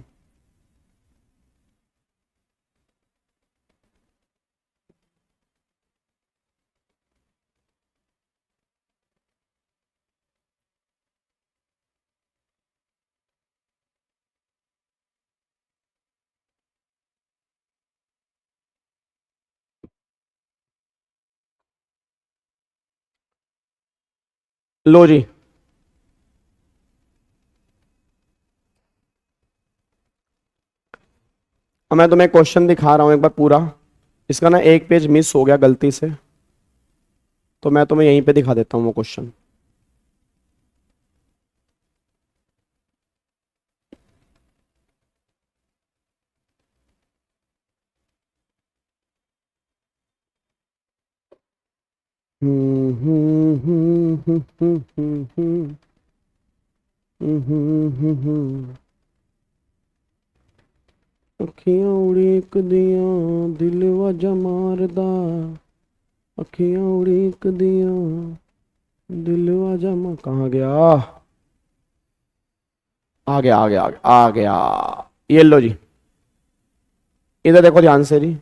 S4: लो जी, अब मैं तुम्हें क्वेश्चन दिखा रहा हूं एक बार पूरा। इसका ना एक पेज मिस हो गया गलती से, तो मैं तुम्हें यहीं पे दिखा देता हूं वो क्वेश्चन। अखियां उड़ीक दिया दिल वजा मारदा, अखियां उड़ीक दिया दिल वजा मार, कहाँ गया, आ गया आ गया आ गया, ये लो जी, इधर देखो ध्यान से जी।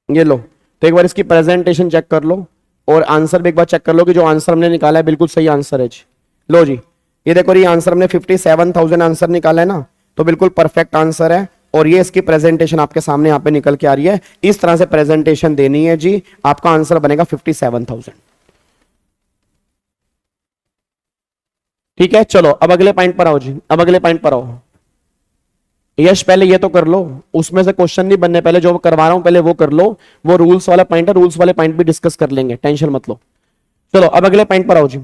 S4: ये लो, तो एक बार इसकी प्रेजेंटेशन चेक कर लो और आंसर भी एक बार चेक कर लो कि जो आंसर हमने निकाला है बिल्कुल सही आंसर है जी। लो जी, ये देखो, ये आंसर हमने 57,000 आंसर निकाला है ना, तो बिल्कुल परफेक्ट आंसर है। और ये इसकी प्रेजेंटेशन आपके सामने यहाँ पे निकल के आ रही है, इस तरह से प्रेजेंटेशन देनी है जी, आपका आंसर बनेगा 57,000। ठीक है, चलो अब अगले पॉइंट पर आओ जी, अब अगले पॉइंट पर आओ। यश पहले ये तो कर लो, उसमें से क्वेश्चन नहीं बनने, पहले जो करवा रहा हूं पहले वो कर लो, वो रूल्स वाला पॉइंट है, रूल्स वाले पॉइंट भी डिस्कस कर लेंगे, टेंशन मत लो। चलो अब अगले पॉइंट पर आओ जी।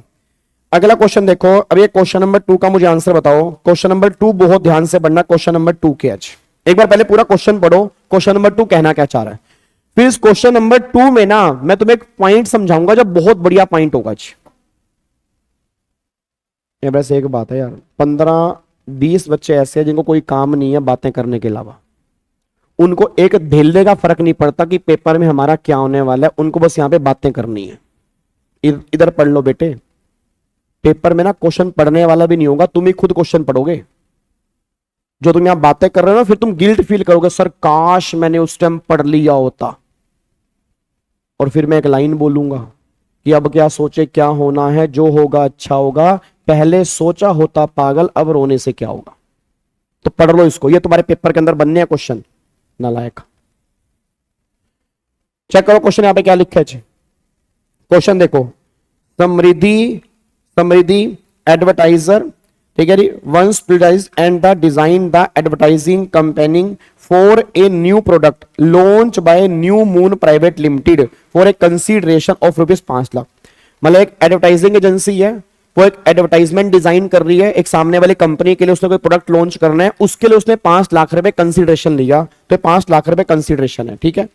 S4: अगला क्वेश्चन देखो, अब ये क्वेश्चन नंबर 2 का मुझे आंसर बताओ। क्वेश्चन नंबर 2 बहुत ध्यान से पढ़ना, क्वेश्चन नंबर 2 के आज एक बार पहले पूरा क्वेश्चन पढ़ो, क्वेश्चन नंबर 2 कहना क्या चाह रहा है। फिर इस क्वेश्चन नंबर 2 में ना मैं तुम्हें एक पॉइंट समझाऊंगा जो बहुत बढ़िया पॉइंट होगा जी। बस एक बात है यार, 15-20 बच्चे ऐसे हैं जिनको कोई काम नहीं है बातें करने के अलावा, उनको एक ढेले का फर्क नहीं पड़ता कि पेपर में हमारा क्या होने वाला है, उनको बस यहां पे बातें करनी है। इधर पढ़ लो बेटे, पेपर में ना क्वेश्चन पढ़ने वाला भी नहीं होगा, तुम ही खुद क्वेश्चन पढ़ोगे। जो तुम यहां बातें कर रहे हो ना, फिर तुम गिल्ट फील करोगे, सर काश मैंने उस टाइम पढ़ लिया होता। और फिर मैं एक लाइन बोलूंगा कि अब क्या सोचे क्या होना है, जो होगा अच्छा होगा, पहले सोचा होता पागल, अब रोने से क्या होगा। तो पढ़ लो इसको, ये तुम्हारे पेपर के अंदर बनने हैं क्वेश्चन, नालायक। चेक करो क्वेश्चन यहां पे क्या लिखा है जी। क्वेश्चन देखो, समृद्धि एडवर्टाइजर, ठीक है जी, once produce and the design the advertising campaigning for a new product launch by New Moon private limited for a consideration of ₹5 lakh. मतलब एक एडवर्टाइजिंग एजेंसी है, वो एक एडवर्टाइजमेंट डिजाइन कर रही है एक सामने वाली कंपनी के लिए, उसने कोई प्रोडक्ट लॉन्च करना है, उसके लिए उसने 5 लाख रुपए कंसीडरेशन लिया, तो 5 लाख रुपए कंसीडरेशन है, ठीक है।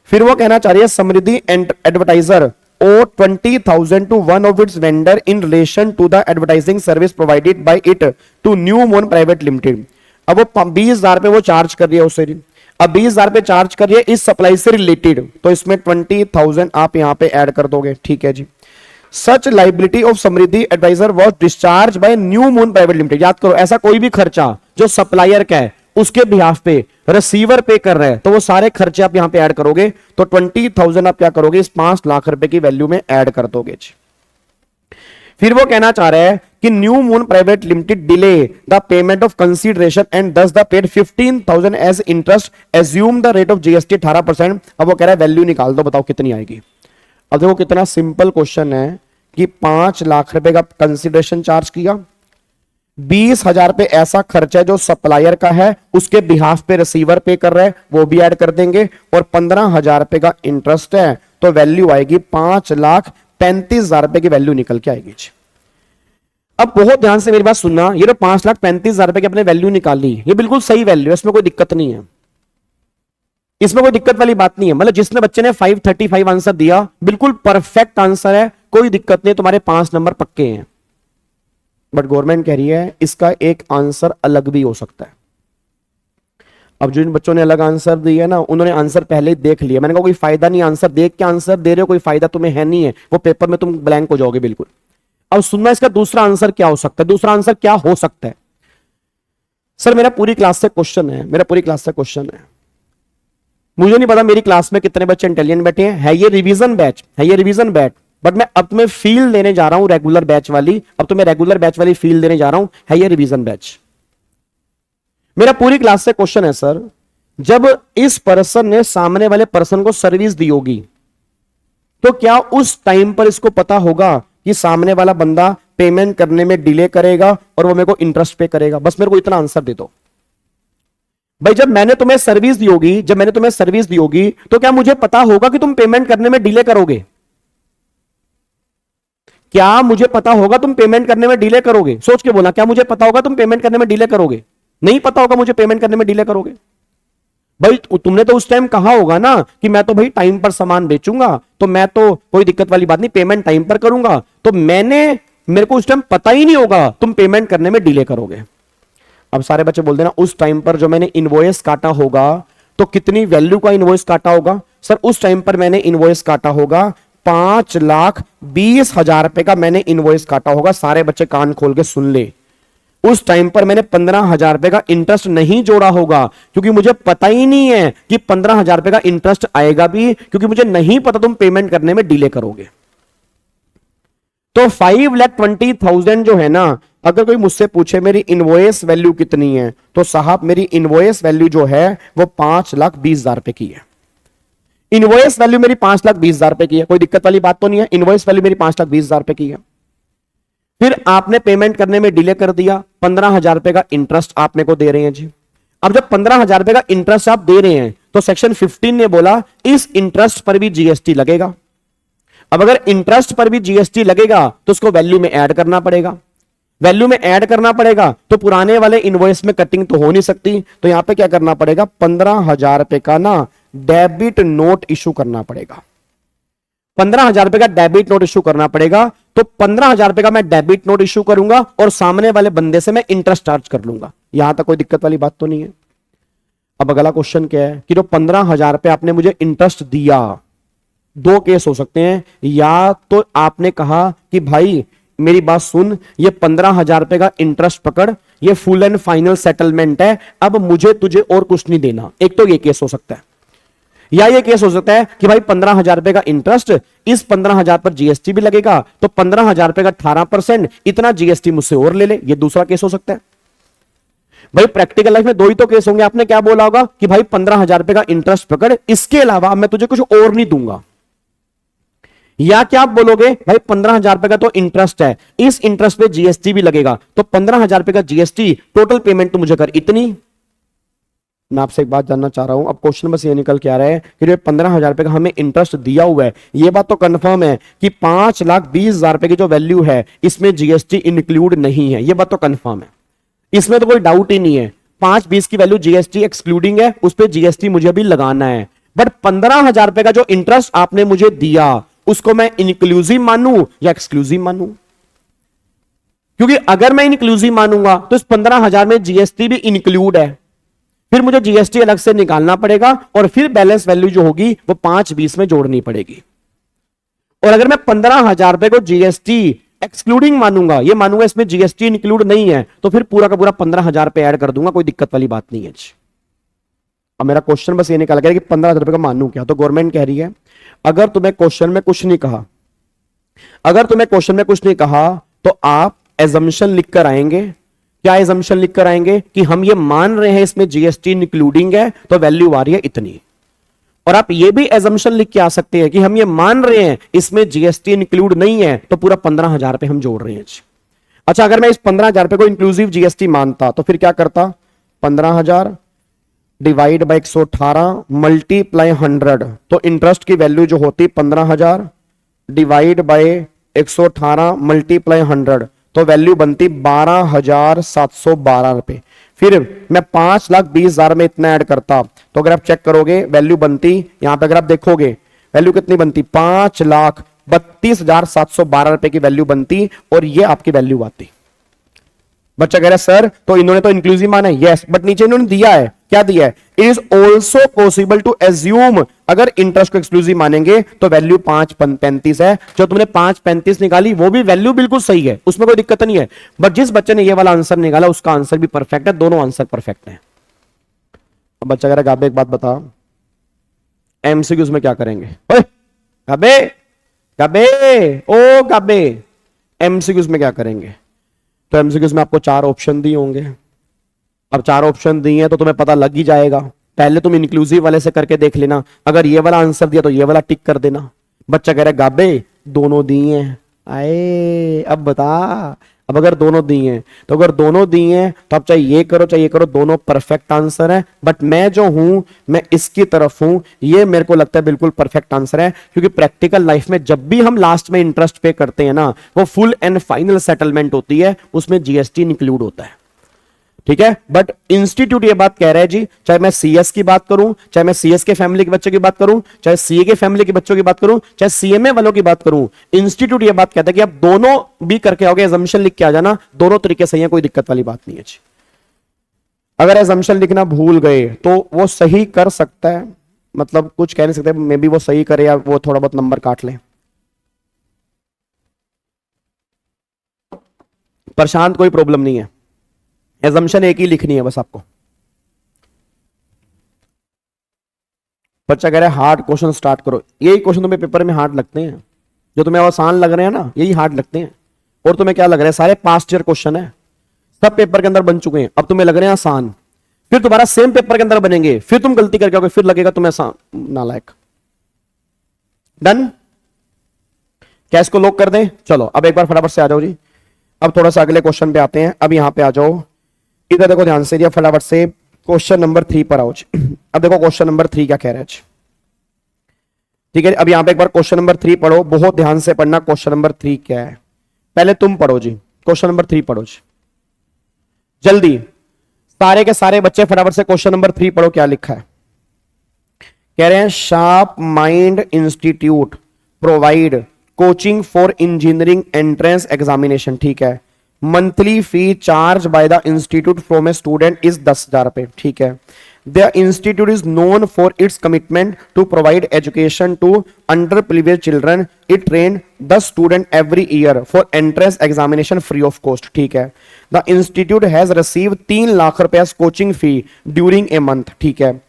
S4: फिर वो कहना चाह रही है समृद्धि advertiser or 20,000 to one of its vendor in relation to the advertising service provided by it to New Moon Private Limited। अब वो 20,000 पे वो चार्ज कर रही है उससे, अब 20,000 पे चार्ज कर रही है इस सप्लाई से रिलेटेड, तो इसमें 20,000 आप यहां पे ऐड कर दोगे, ठीक है जी। Such liability of Samriddhi advisor was discharge by New Moon private limited. याद करो, ऐसा कोई भी खर्चा जो सप्लायर का है उसके बिहाफ पे रिसीवर पे कर रहा है, तो वो सारे खर्चे आप यहां पे ऐड करोगे, तो 20,000 आप क्या करोगे, इस 5 लाख रुपए की वैल्यू में ऐड कर दोगे। फिर वो कहना चाह रहा है कि New Moon private limited delay the payment of consideration and thus the paid 15,000 as interest, assume the rate of GST 18%। अब वो कह रहा है वैल्यू निकाल दो, बताओ कितनी आएगी। अब देखो कितना सिंपल क्वेश्चन है कि 5 लाख रुपए का कंसीडरेशन चार्ज किया, 20,000 पे ऐसा खर्चा है जो सप्लायर का है, उसके बिहाफ पे रिसीवर पे कर रहा है, वो भी ऐड कर देंगे, और 15,000 रुपए का इंटरेस्ट है, तो वैल्यू आएगी 5,35,000 रुपए की वैल्यू निकल के आएगी। अब बहुत ध्यान से मेरी बात सुनना, ये जो 5,35,000 रुपए की अपने वैल्यू निकाली, ये बिल्कुल सही वैल्यू है, इसमें कोई दिक्कत नहीं है, इसमें कोई दिक्कत वाली बात नहीं है। मतलब जिसने बच्चे ने 535 आंसर दिया बिल्कुल परफेक्ट आंसर है, कोई दिक्कत नहीं, तुम्हारे 5 नंबर पक्के हैं। बट गवर्नमेंट कह रही है इसका एक आंसर अलग भी हो सकता है। अब जो इन बच्चों ने अलग आंसर दिया है ना, उन्होंने आंसर पहले ही देख लिया। मैंने कहा कोई फायदा नहीं, आंसर देख के आंसर दे रहे हो, कोई फायदा तुम्हें है नहीं है, वो पेपर में तुम ब्लैंक हो जाओगे बिल्कुल। अब सुनना इसका दूसरा आंसर क्या हो सकता है। दूसरा आंसर क्या हो सकता है सर, मेरा पूरी क्लास से क्वेश्चन है, मेरा पूरी क्लास से क्वेश्चन है, मुझे नहीं पता मेरी क्लास में कितने बच्चे इंटेलिजेंट बैठे हैं, है ये रिवीजन बैच, है ये रिवीजन बैच, बट मैं अब तुम्हें फील देने जा रहा हूं रेगुलर बैच वाली, अब तो मैं रेगुलर बैच वाली फील देने जा रहा हूं, है ये रिवीजन बैच। मेरा पूरी क्लास से क्वेश्चन है सर, जब इस पर्सन ने सामने वाले पर्सन को सर्विस दी होगी, तो क्या उस टाइम पर इसको पता होगा कि सामने वाला बंदा पेमेंट करने में डिले करेगा और वो मेरे को इंटरेस्ट पे करेगा? बस मेरे को इतना आंसर दे दो भाई। जब मैंने तुम्हें सर्विस दी होगी, जब मैंने तुम्हें सर्विस दी होगी, तो क्या मुझे पता होगा कि तुम पेमेंट करने में डिले करोगे? क्या मुझे पता होगा तुम पेमेंट करने में डिले करोगे? सोच के बोला, क्या मुझे पता होगा तुम पेमेंट करने में डिले करोगे? नहीं पता होगा मुझे पेमेंट करने में डिले करोगे। भाई तुमने तो उस टाइम कहा होगा ना कि मैं तो भाई टाइम पर सामान बेचूंगा, तो मैं तो कोई दिक्कत वाली बात नहीं, पेमेंट टाइम पर करूंगा। तो मेरे को उस टाइम पता ही नहीं होगा तुम पेमेंट करने में डिले करोगे। अब सारे बच्चे बोल देना, उस टाइम पर जो मैंने इनवॉइस काटा होगा, तो कितनी वैल्यू का इनवॉइस काटा होगा? सर उस टाइम पर मैंने इनवॉइस काटा होगा 5,20,000 रुपए का मैंने इनवॉइस काटा होगा। सारे बच्चे कान खोल के सुन ले, उस टाइम पर मैंने 15,000 रुपए का इंटरेस्ट नहीं जोड़ा होगा, क्योंकि मुझे पता ही नहीं है कि 15,000 रुपए का इंटरेस्ट आएगा भी, क्योंकि मुझे नहीं पता तुम पेमेंट करने में डिले करोगे। तो 5,20,000 जो है ना, अगर कोई मुझसे पूछे मेरी इनवॉइस वैल्यू कितनी है, तो साहब मेरी इनवॉइस वैल्यू जो है वो 5,20,000 रुपए की है। इनवॉइस वैल्यू मेरी 5,20,000 रुपए की है, कोई दिक्कत वाली बात तो नहीं है। इनवॉइस वैल्यू मेरी 5,20,000 रुपए की है। फिर आपने पेमेंट करने में डिले कर दिया, 15,000 रुपए का इंटरेस्ट आप मेरे को दे रहे हैं जी। अब जब 15,000 रुपए का इंटरेस्ट आप दे रहे हैं, तो सेक्शन 15 ने बोला इस इंटरेस्ट पर भी जीएसटी लगेगा। अब अगर इंटरेस्ट पर भी जीएसटी लगेगा तो उसको वैल्यू में ऐड करना पड़ेगा। वैल्यू में ऐड करना पड़ेगा तो पुराने वाले इनवॉइस में कटिंग तो हो नहीं सकती, तो यहां पे क्या करना पड़ेगा, 15,000 रुपए का ना डेबिट नोट इशू करना पड़ेगा। 15,000 रुपए का डेबिट नोट इशू करना पड़ेगा। तो 15,000 रुपए का मैं डेबिट नोट इशू करूंगा और सामने वाले बंदे से मैं इंटरेस्ट चार्ज कर लूंगा। यहां तक कोई दिक्कत वाली बात तो नहीं है। अब अगला क्वेश्चन क्या है कि जो 15,000 रुपए आपने मुझे इंटरेस्ट दिया, 2 केस हो सकते हैं। या तो आपने कहा कि भाई मेरी बात सुन, ये 15,000 रुपए का इंटरेस्ट पकड़, ये फुल एंड फाइनल सेटलमेंट है, अब मुझे तुझे और कुछ नहीं देना। एक तो ये केस हो सकता है। या ये केस हो सकता है कि भाई 15,000 रुपए का इंटरेस्ट, इस 15,000 पर जीएसटी भी लगेगा, तो 15,000 रुपए का 18%, इतना जीएसटी मुझसे और ले ले। ये दूसरा केस हो सकता है। भाई प्रैक्टिकल लाइफ में 2 ही तो केस होंगे। आपने क्या बोला होगा कि भाई 15,000 रुपए का इंटरेस्ट पकड़, इसके अलावा मैं तुझे कुछ और नहीं दूंगा। या क्या आप बोलोगे भाई 15,000 रुपए का तो इंटरेस्ट है, इस इंटरेस्ट पे जीएसटी भी लगेगा, तो 15,000 रुपए का जीएसटी, टोटल पेमेंट तो मुझे कर इतनी। मैं आपसे एक बात जानना चाह रहा हूं, अब क्वेश्चन बस ये निकल के आ रहा है कि जो 15,000 रुपए का हमें इंटरेस्ट दिया हुआ है, ये बात तो कंफर्म है कि 5,20,000 रुपए की जो वैल्यू है इसमें जीएसटी इंक्लूड नहीं है। ये बात तो कंफर्म है, इसमें तो कोई डाउट ही नहीं है। 5,20 की वैल्यू जीएसटी एक्सक्लूडिंग है, उस पर जीएसटी मुझे भी लगाना है। बट 15,000 रुपए का जो इंटरेस्ट आपने मुझे दिया, उसको मैं इंक्लूसिव मानूं या एक्सक्लूसिव मानूं? क्योंकि अगर मैं इंक्लूसिव मानूंगा तो इस 15,000 में जीएसटी भी इंक्लूड है, फिर मुझे जीएसटी अलग से निकालना पड़ेगा और फिर बैलेंस वैल्यू जो होगी वो 5,20 में जोड़नी पड़ेगी। और अगर मैं 15,000 रुपए को जीएसटी एक्सक्लूडिंग मानूंगा, ये मानूंगा इसमें जीएसटी इंक्लूड नहीं है, तो फिर पूरा का पूरा 15,000 रुपए ऐड कर दूंगा, कोई दिक्कत वाली बात नहीं है। अब मेरा क्वेश्चन बस ये निकाल गया कि 15,000 रुपए का मानूं क्या। तो गवर्नमेंट कह रही है अगर तुम्हें क्वेश्चन में कुछ नहीं कहा, अगर तुम्हें क्वेश्चन में कुछ नहीं कहा तो आप एजम्पशन लिख कर आएंगे। क्या एजम्पशन लिख कर आएंगे कि हम ये मान रहे हैं इसमें जीएसटी इंक्लूडिंग है तो वैल्यू आ रही है इतनी। और आप ये भी एजम्पशन लिख के आ सकते हैं कि हम ये मान रहे हैं इसमें जीएसटी इंक्लूड नहीं है तो पूरा 15,000 रुपए हम जोड़ रहे हैं। अच्छा, अगर मैं इस 15,000 रुपए को इंक्लूसिव जीएसटी मानता तो फिर क्या करता, 15,000 डिवाइड बाई 118 मल्टीप्लाई 100, तो इंटरेस्ट की वैल्यू जो होती 15,000 डिवाइड बाई 118 मल्टीप्लाई 100, तो वैल्यू बनती 12,712 रुपए। फिर मैं 5,20,000 में इतना ऐड करता तो अगर आप चेक करोगे वैल्यू बनती, यहां पे अगर आप देखोगे वैल्यू कितनी बनती, 5,32,712 रुपए की वैल्यू बनती और ये आपकी वैल्यू आती। बच्चा कह रहा है सर तो इन्होंने तो इंक्लूसिव माना है, यस, बट नीचे इन्होंने दिया है, क्या दिया है, it is also possible to assume, अगर इंटरेस्ट को एक्सक्लूसिव मानेंगे तो वैल्यू 5,35 है। जो तुमने 5,35 निकाली वो भी वैल्यू बिल्कुल सही है, उसमें कोई दिक्कत नहीं है, बट जिस बच्चे ने ये वाला आंसर निकाला उसका आंसर भी परफेक्ट है, दोनों आंसर परफेक्ट है। अब बच्चा कह रहा है गाबे एक बात बता, एमसीक्यूज में क्या करेंगे, ओए गाबे गाबे ओ गाबे, एमसीक्यूज में क्या करेंगे। तो एमसीक्यूज में आपको 4 ऑप्शन दिए होंगे। अब 4 ऑप्शन दिए हैं तो तुम्हें पता लग ही जाएगा, पहले तुम इंक्लूसिव वाले से करके देख लेना, अगर ये वाला आंसर दिया तो ये वाला टिक कर देना। बच्चा कह रहा है गाबे दोनों दिए हैं, आए अब बता, अब अगर दोनों दिए हैं तो अगर दोनों दिए हैं तो आप चाहे ये करो चाहे ये करो, दोनों परफेक्ट आंसर है, बट मैं जो हूं मैं इसकी तरफ हूं, ये मेरे को लगता है बिल्कुल परफेक्ट आंसर है, क्योंकि प्रैक्टिकल लाइफ में जब भी हम लास्ट में इंटरेस्ट पे करते हैं ना, वो फुल एंड फाइनल सेटलमेंट होती है, उसमें जीएसटी इंक्लूड होता है, ठीक है। बट इंस्टीट्यूट ये बात कह रहा है जी, चाहे मैं सीएस की बात करूं, चाहे मैं सीएस के फैमिली के बच्चों की बात करूं, चाहे सीए के फैमिली के बच्चों की बात करूं, चाहे सीएमए वालों की बात करूं, इंस्टीट्यूट ये बात कहता है कि आप दोनों भी करके आओगे, एजम्पशन लिख के आ जाना, दोनों तरीके सही है, कोई दिक्कत वाली बात नहीं है जी। अगर एजम्पशन लिखना भूल गए तो वो सही कर सकता है, मतलब कुछ कह नहीं सकते, मे बी वो सही करे या वो थोड़ा बहुत नंबर काट ले। प्रशांत कोई प्रॉब्लम नहीं है, एजम्पशन एक ही लिखनी है बस आपको। बच्चा कह रहा है हार्ड क्वेश्चन स्टार्ट करो, यही क्वेश्चन तुम्हें पेपर में हार्ड लगते हैं, जो तुम्हें आसान लग रहे हैं ना यही हार्ड लगते हैं। और तुम्हें क्या लग रहा है, सारे पास्ट ईयर क्वेश्चन है, सब पेपर के अंदर बन चुके हैं, अब तुम्हें लग रहे हैं आसान, फिर दोबारा सेम पेपर के अंदर बनेंगे, फिर तुम गलती करके आओगे, फिर लगेगा तुम्हें आसान, नालायक। डन, क्या इसको लॉक कर दें। चलो अब एक बार फटाफट से आ जाओ जी, अब थोड़ा सा अगले क्वेश्चन पे आते हैं। अब यहां पे आ जाओ, इधर देखो ध्यान से, फटाफट से क्वेश्चन नंबर 3 पर आओ। अब देखो क्वेश्चन नंबर 3 क्या कह रहा है, ठीक है। अब यहां पे एक बार क्वेश्चन नंबर 3 पढ़ो, बहुत ध्यान से पढ़ना, क्वेश्चन नंबर 3 क्या है, पहले तुम पढ़ो जी, क्वेश्चन नंबर 3 पढ़ो जी, जल्दी सारे के सारे बच्चे फटाफट से क्वेश्चन नंबर 3 पढ़ो, क्या लिखा है। कह रहे हैं sharp mind institute provide coaching for engineering entrance examination, ठीक है। Monthly fee charge by the institute from a student is 10,000 रुपए, ठीक है। The institute is known for its commitment to provide education to under privileged children, it train 10 student every year for entrance examination free of cost, ठीक है। The institute has receive 3 lakh रुपया coaching fee during a month, ठीक है।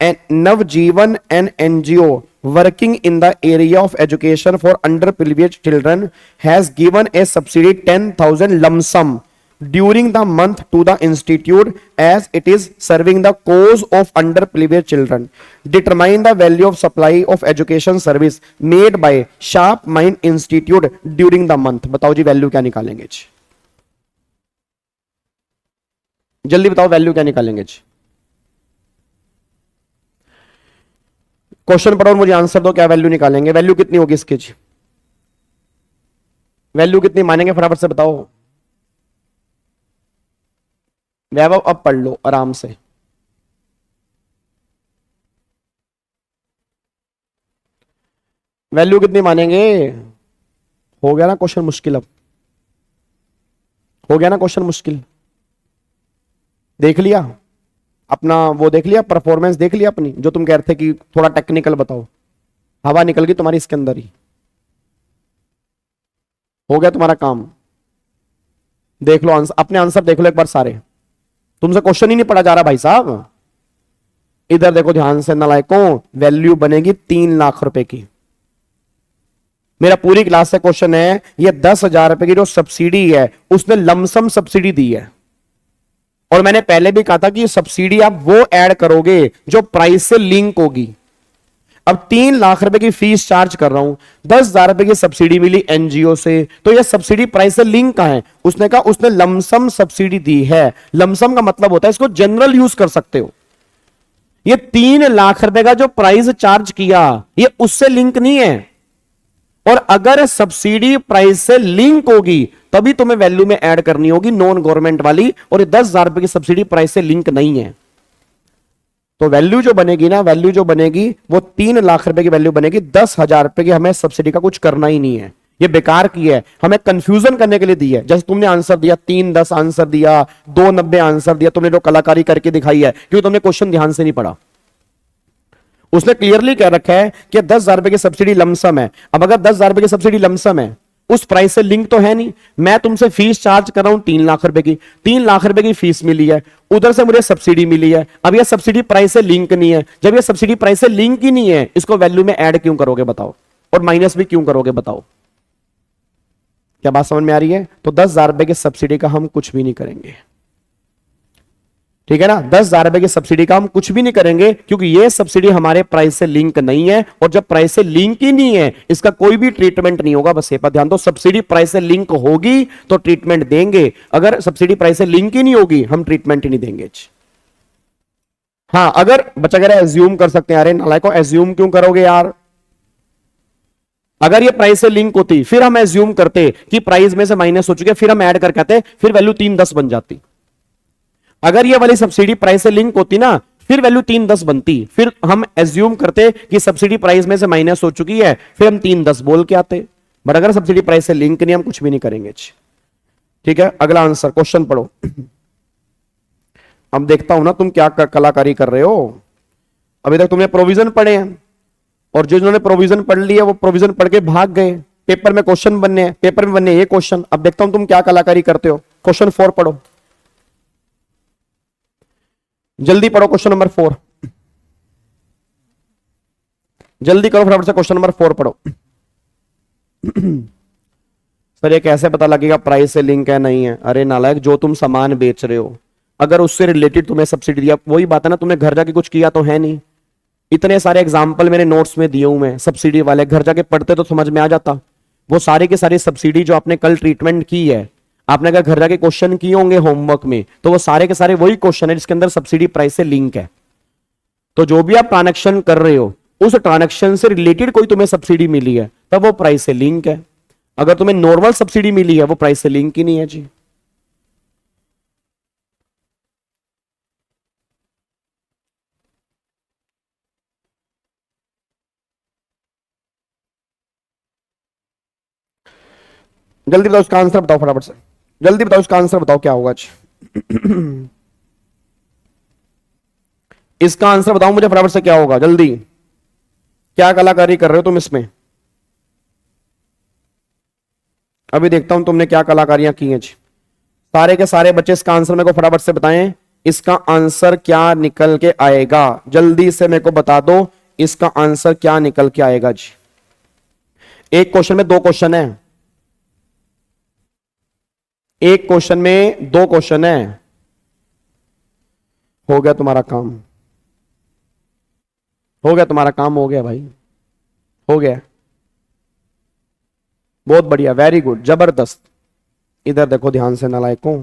S4: Navjeevan, an NGO working in the area of education for underprivileged children, has given a subsidy 10,000 lump sum during the month to the institute as it is serving the cause of underprivileged children. Determine the value of supply of education service made by Sharp Mind Institute during the month. बताओ जी वैल्यू क्या निकालेंगे जी, जल्दी बताओ वैल्यू क्या निकालेंगे जी। क्वेश्चन पढ़ो और मुझे आंसर दो, क्या वैल्यू निकालेंगे, वैल्यू कितनी होगी इसकी जी, वैल्यू कितनी मानेंगे फटाफट से बताओ। वैभव अब पढ़ लो आराम से, वैल्यू कितनी मानेंगे। हो गया ना क्वेश्चन मुश्किल, अब हो गया ना क्वेश्चन मुश्किल, देख लिया अपना, वो देख लिया परफॉर्मेंस, देख लिया अपनी, जो तुम कह रहे थे कि थोड़ा टेक्निकल बताओ, हवा निकल गई तुम्हारी इसके अंदर ही। हो गया तुम्हारा काम। देख लो आंसर, अपने आंसर देख लो एक बार सारे। तुमसे क्वेश्चन ही नहीं पढ़ा जा रहा भाई साहब। इधर देखो ध्यान से नालायकों, वैल्यू बनेगी 3 लाख रुपए की। मेरा पूरी क्लास से क्वेश्चन है, ये 10,000 रुपए की जो सब्सिडी है उसने लमसम सब्सिडी दी है, और मैंने पहले भी कहा था कि सब्सिडी आप वो ऐड करोगे जो प्राइस से लिंक होगी। अब 3 लाख रुपए की फीस चार्ज कर रहा हूं, 10,000 रुपए की सब्सिडी मिली एनजीओ से, तो यह सब्सिडी प्राइस से लिंक का है। उसने कहा उसने लमसम सब्सिडी दी है। लमसम का मतलब होता है इसको जनरल यूज कर सकते हो। ये 3 लाख रुपए का जो प्राइस चार्ज किया ये उससे लिंक नहीं है, और अगर सब्सिडी प्राइस से लिंक होगी तभी तुम्हें वैल्यू में ऐड करनी होगी नॉन गवर्नमेंट वाली, और ये 10,000 रुपए की सब्सिडी प्राइस से लिंक नहीं है। तो वैल्यू जो बनेगी ना, वैल्यू जो बनेगी वो 3 लाख रुपए की वैल्यू बनेगी। 10,000 रुपए की हमें सब्सिडी का कुछ करना ही नहीं है, ये बेकार की है, हमें कंफ्यूजन करने के लिए दी है। जैसे तुमने आंसर दिया 310 आंसर दिया, 290 आंसर दिया, तुमने जो कलाकारी करके दिखाई है क्योंकि तुमने क्वेश्चन ध्यान से नहीं पढ़ा। उसने क्लियरली कह रखा है कि 10,000 रुपए की सब्सिडी लमसम है। अब अगर 10,000 रुपए की सब्सिडी लमसम है, उस प्राइस से लिंक तो है नहीं। मैं तुमसे फीस चार्ज कर रहा हूं 3 लाख रुपए की, 3 लाख रुपए की फीस मिली है, उधर से मुझे सब्सिडी मिली है। अब यह सब्सिडी प्राइस से लिंक नहीं है। जब यह सब्सिडी प्राइस से लिंक ही नहीं है, इसको वैल्यू में ऐड क्यों करोगे बताओ, और माइनस भी क्यों करोगे बताओ। क्या बात समझ में आ रही है? तो 10,000 रुपए की सब्सिडी का हम कुछ भी नहीं करेंगे, ठीक है ना। 10,000 रुपए की सब्सिडी का हम कुछ भी नहीं करेंगे, क्योंकि यह सब्सिडी हमारे प्राइस से लिंक नहीं है, और जब प्राइस से लिंक ही नहीं है इसका कोई भी ट्रीटमेंट नहीं होगा। बस ये पर ध्यान दो, सब्सिडी प्राइस से लिंक होगी तो ट्रीटमेंट देंगे, अगर सब्सिडी प्राइस से लिंक ही नहीं होगी हम ट्रीटमेंट ही नहीं देंगे। हाँ, अगर बच्चा कह रहा है एज्यूम कर सकते हैं, अरे नालायको एज्यूम क्यों करोगे यार। अगर ये प्राइस से लिंक होती फिर हम एज्यूम करते कि प्राइस में से माइनस हो चुके, फिर हम ऐड करके आते, फिर वैल्यू 310 बन जाती। अगर ये वाली सब्सिडी प्राइस से लिंक होती ना, फिर वैल्यू 310 बनती, फिर हम एज्यूम करते कि सब्सिडी प्राइस में से माइनस हो चुकी है, फिर हम 310 बोल के आते। बट अगर सब्सिडी प्राइस से लिंक नहीं, हम कुछ भी नहीं करेंगे। ठीक है, अगला आंसर, क्वेश्चन पढ़ो। अब देखता हूं ना तुम क्या कलाकारी कर रहे हो। अभी तक तुमने प्रोविजन पढ़े हैं, और जो जिन्होंने प्रोविजन पढ़ लिया वो प्रोविजन पढ़ के भाग गए। पेपर में क्वेश्चन बनने हैं, पेपर में बनने ये क्वेश्चन। अब देखता हूं तुम क्या कलाकारी करते हो। क्वेश्चन 4 पढ़ो, जल्दी पढ़ो। क्वेश्चन नंबर 4 जल्दी करो फटाफट से। क्वेश्चन नंबर 4 पढ़ो। सर ये कैसे पता लगेगा प्राइस से लिंक है नहीं है? अरे नालायक, जो तुम सामान बेच रहे हो अगर उससे रिलेटेड तुम्हें सब्सिडी दिया, वही बात है ना, तुमने घर जाके कुछ किया तो है नहीं। इतने सारे एग्जाम्पल मेरे नोट्स में दिए हुए हैं सब्सिडी वाले, घर जाके पढ़ते तो समझ में आ जाता। वो सारे के सारे सब्सिडी जो आपने कल ट्रीटमेंट की है, आपने अगर घर जाके क्वेश्चन किए होंगे होमवर्क में, तो वो सारे के सारे वही क्वेश्चन है जिसके अंदर सब्सिडी प्राइस से लिंक है। तो जो भी आप ट्रांजैक्शन कर रहे हो, उस ट्रांजैक्शन से रिलेटेड कोई तुम्हें सब्सिडी मिली है तब वो प्राइस से लिंक है। अगर तुम्हें नॉर्मल सब्सिडी मिली है वो प्राइस से लिंक ही नहीं है जी। जल्दी बताओ उसका आंसर, बताओ फटाफट से, जल्दी बताओ उसका आंसर, बताओ क्या होगा आज। इसका आंसर बताओ मुझे फटाफट से, क्या होगा जल्दी। क्या कलाकारी कर रहे हो तुम इसमें? अभी देखता हूं तुमने क्या कलाकारियां की हैं जी। सारे के सारे बच्चे इसका आंसर मेरे को फटाफट से बताएं। इसका आंसर क्या निकल के आएगा, जल्दी से मेरे को बता दो। इसका आंसर क्या निकल के आएगा जी। एक क्वेश्चन में 2 क्वेश्चन है, एक क्वेश्चन में 2 क्वेश्चन है। हो गया तुम्हारा काम, हो गया तुम्हारा काम, हो गया भाई, हो गया। बहुत बढ़िया, वेरी गुड, जबरदस्त। इधर देखो ध्यान से नालायकों,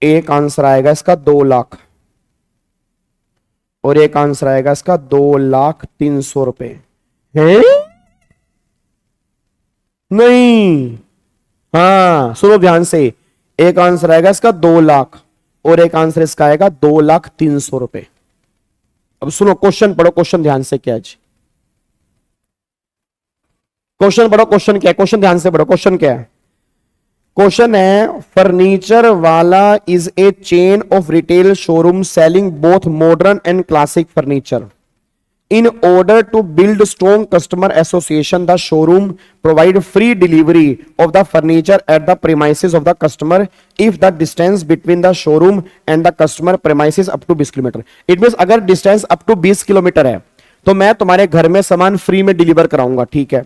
S4: एक आंसर आएगा इसका 2 लाख, और एक आंसर आएगा इसका 2,03,000 रुपए है। नहीं, हाँ सुनो ध्यान से, एक आंसर आएगा इसका 2 लाख और एक आंसर इसका आएगा 2,03,000 रुपए। अब सुनो क्वेश्चन पढ़ो, क्वेश्चन ध्यान से क्या है जी। क्वेश्चन पढ़ो, क्वेश्चन क्या है, क्वेश्चन ध्यान से पढ़ो। क्वेश्चन क्या है? क्वेश्चन है, फर्नीचर वाला is a chain of retail showroom selling both modern and classic furniture. In order to build strong customer association, the showroom provide free delivery of the furniture at the premises of the customer if the distance between the showroom and the customer premises up to 20 kilometre. It means अगर distance up to 20 किलोमीटर है तो मैं तुम्हारे घर में सामान फ्री में डिलीवर कराऊंगा, ठीक है.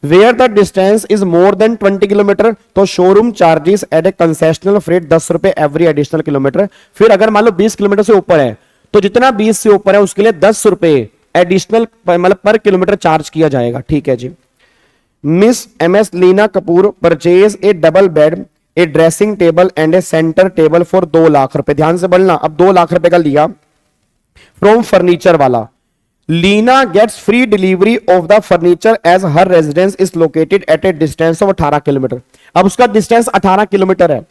S4: Where the distance is more than 20 kilometre तो शोरूम चार्जेस एट ए कंसेशनल फ्रेट 10 रुपए एवरी एडिशनल किलोमीटर. फिर अगर मान लो 20 किलोमीटर से ऊपर है तो जितना 20 से ऊपर है उसके लिए 10 रुपए एडिशनल मतलब पर किलोमीटर चार्ज किया जाएगा, ठीक है जी. Miss MS Leena Kapoor purchase a double bed, a dressing table and a centre table for 2 lakh रुपए. ध्यान से बोलना, अब 2 लाख रुपए का लिया फ्रॉम फर्नीचर वाला. Leena gets free delivery of the furniture as her residence is located at a distance of 18 kilometre. अब उसका डिस्टेंस 18 किलोमीटर है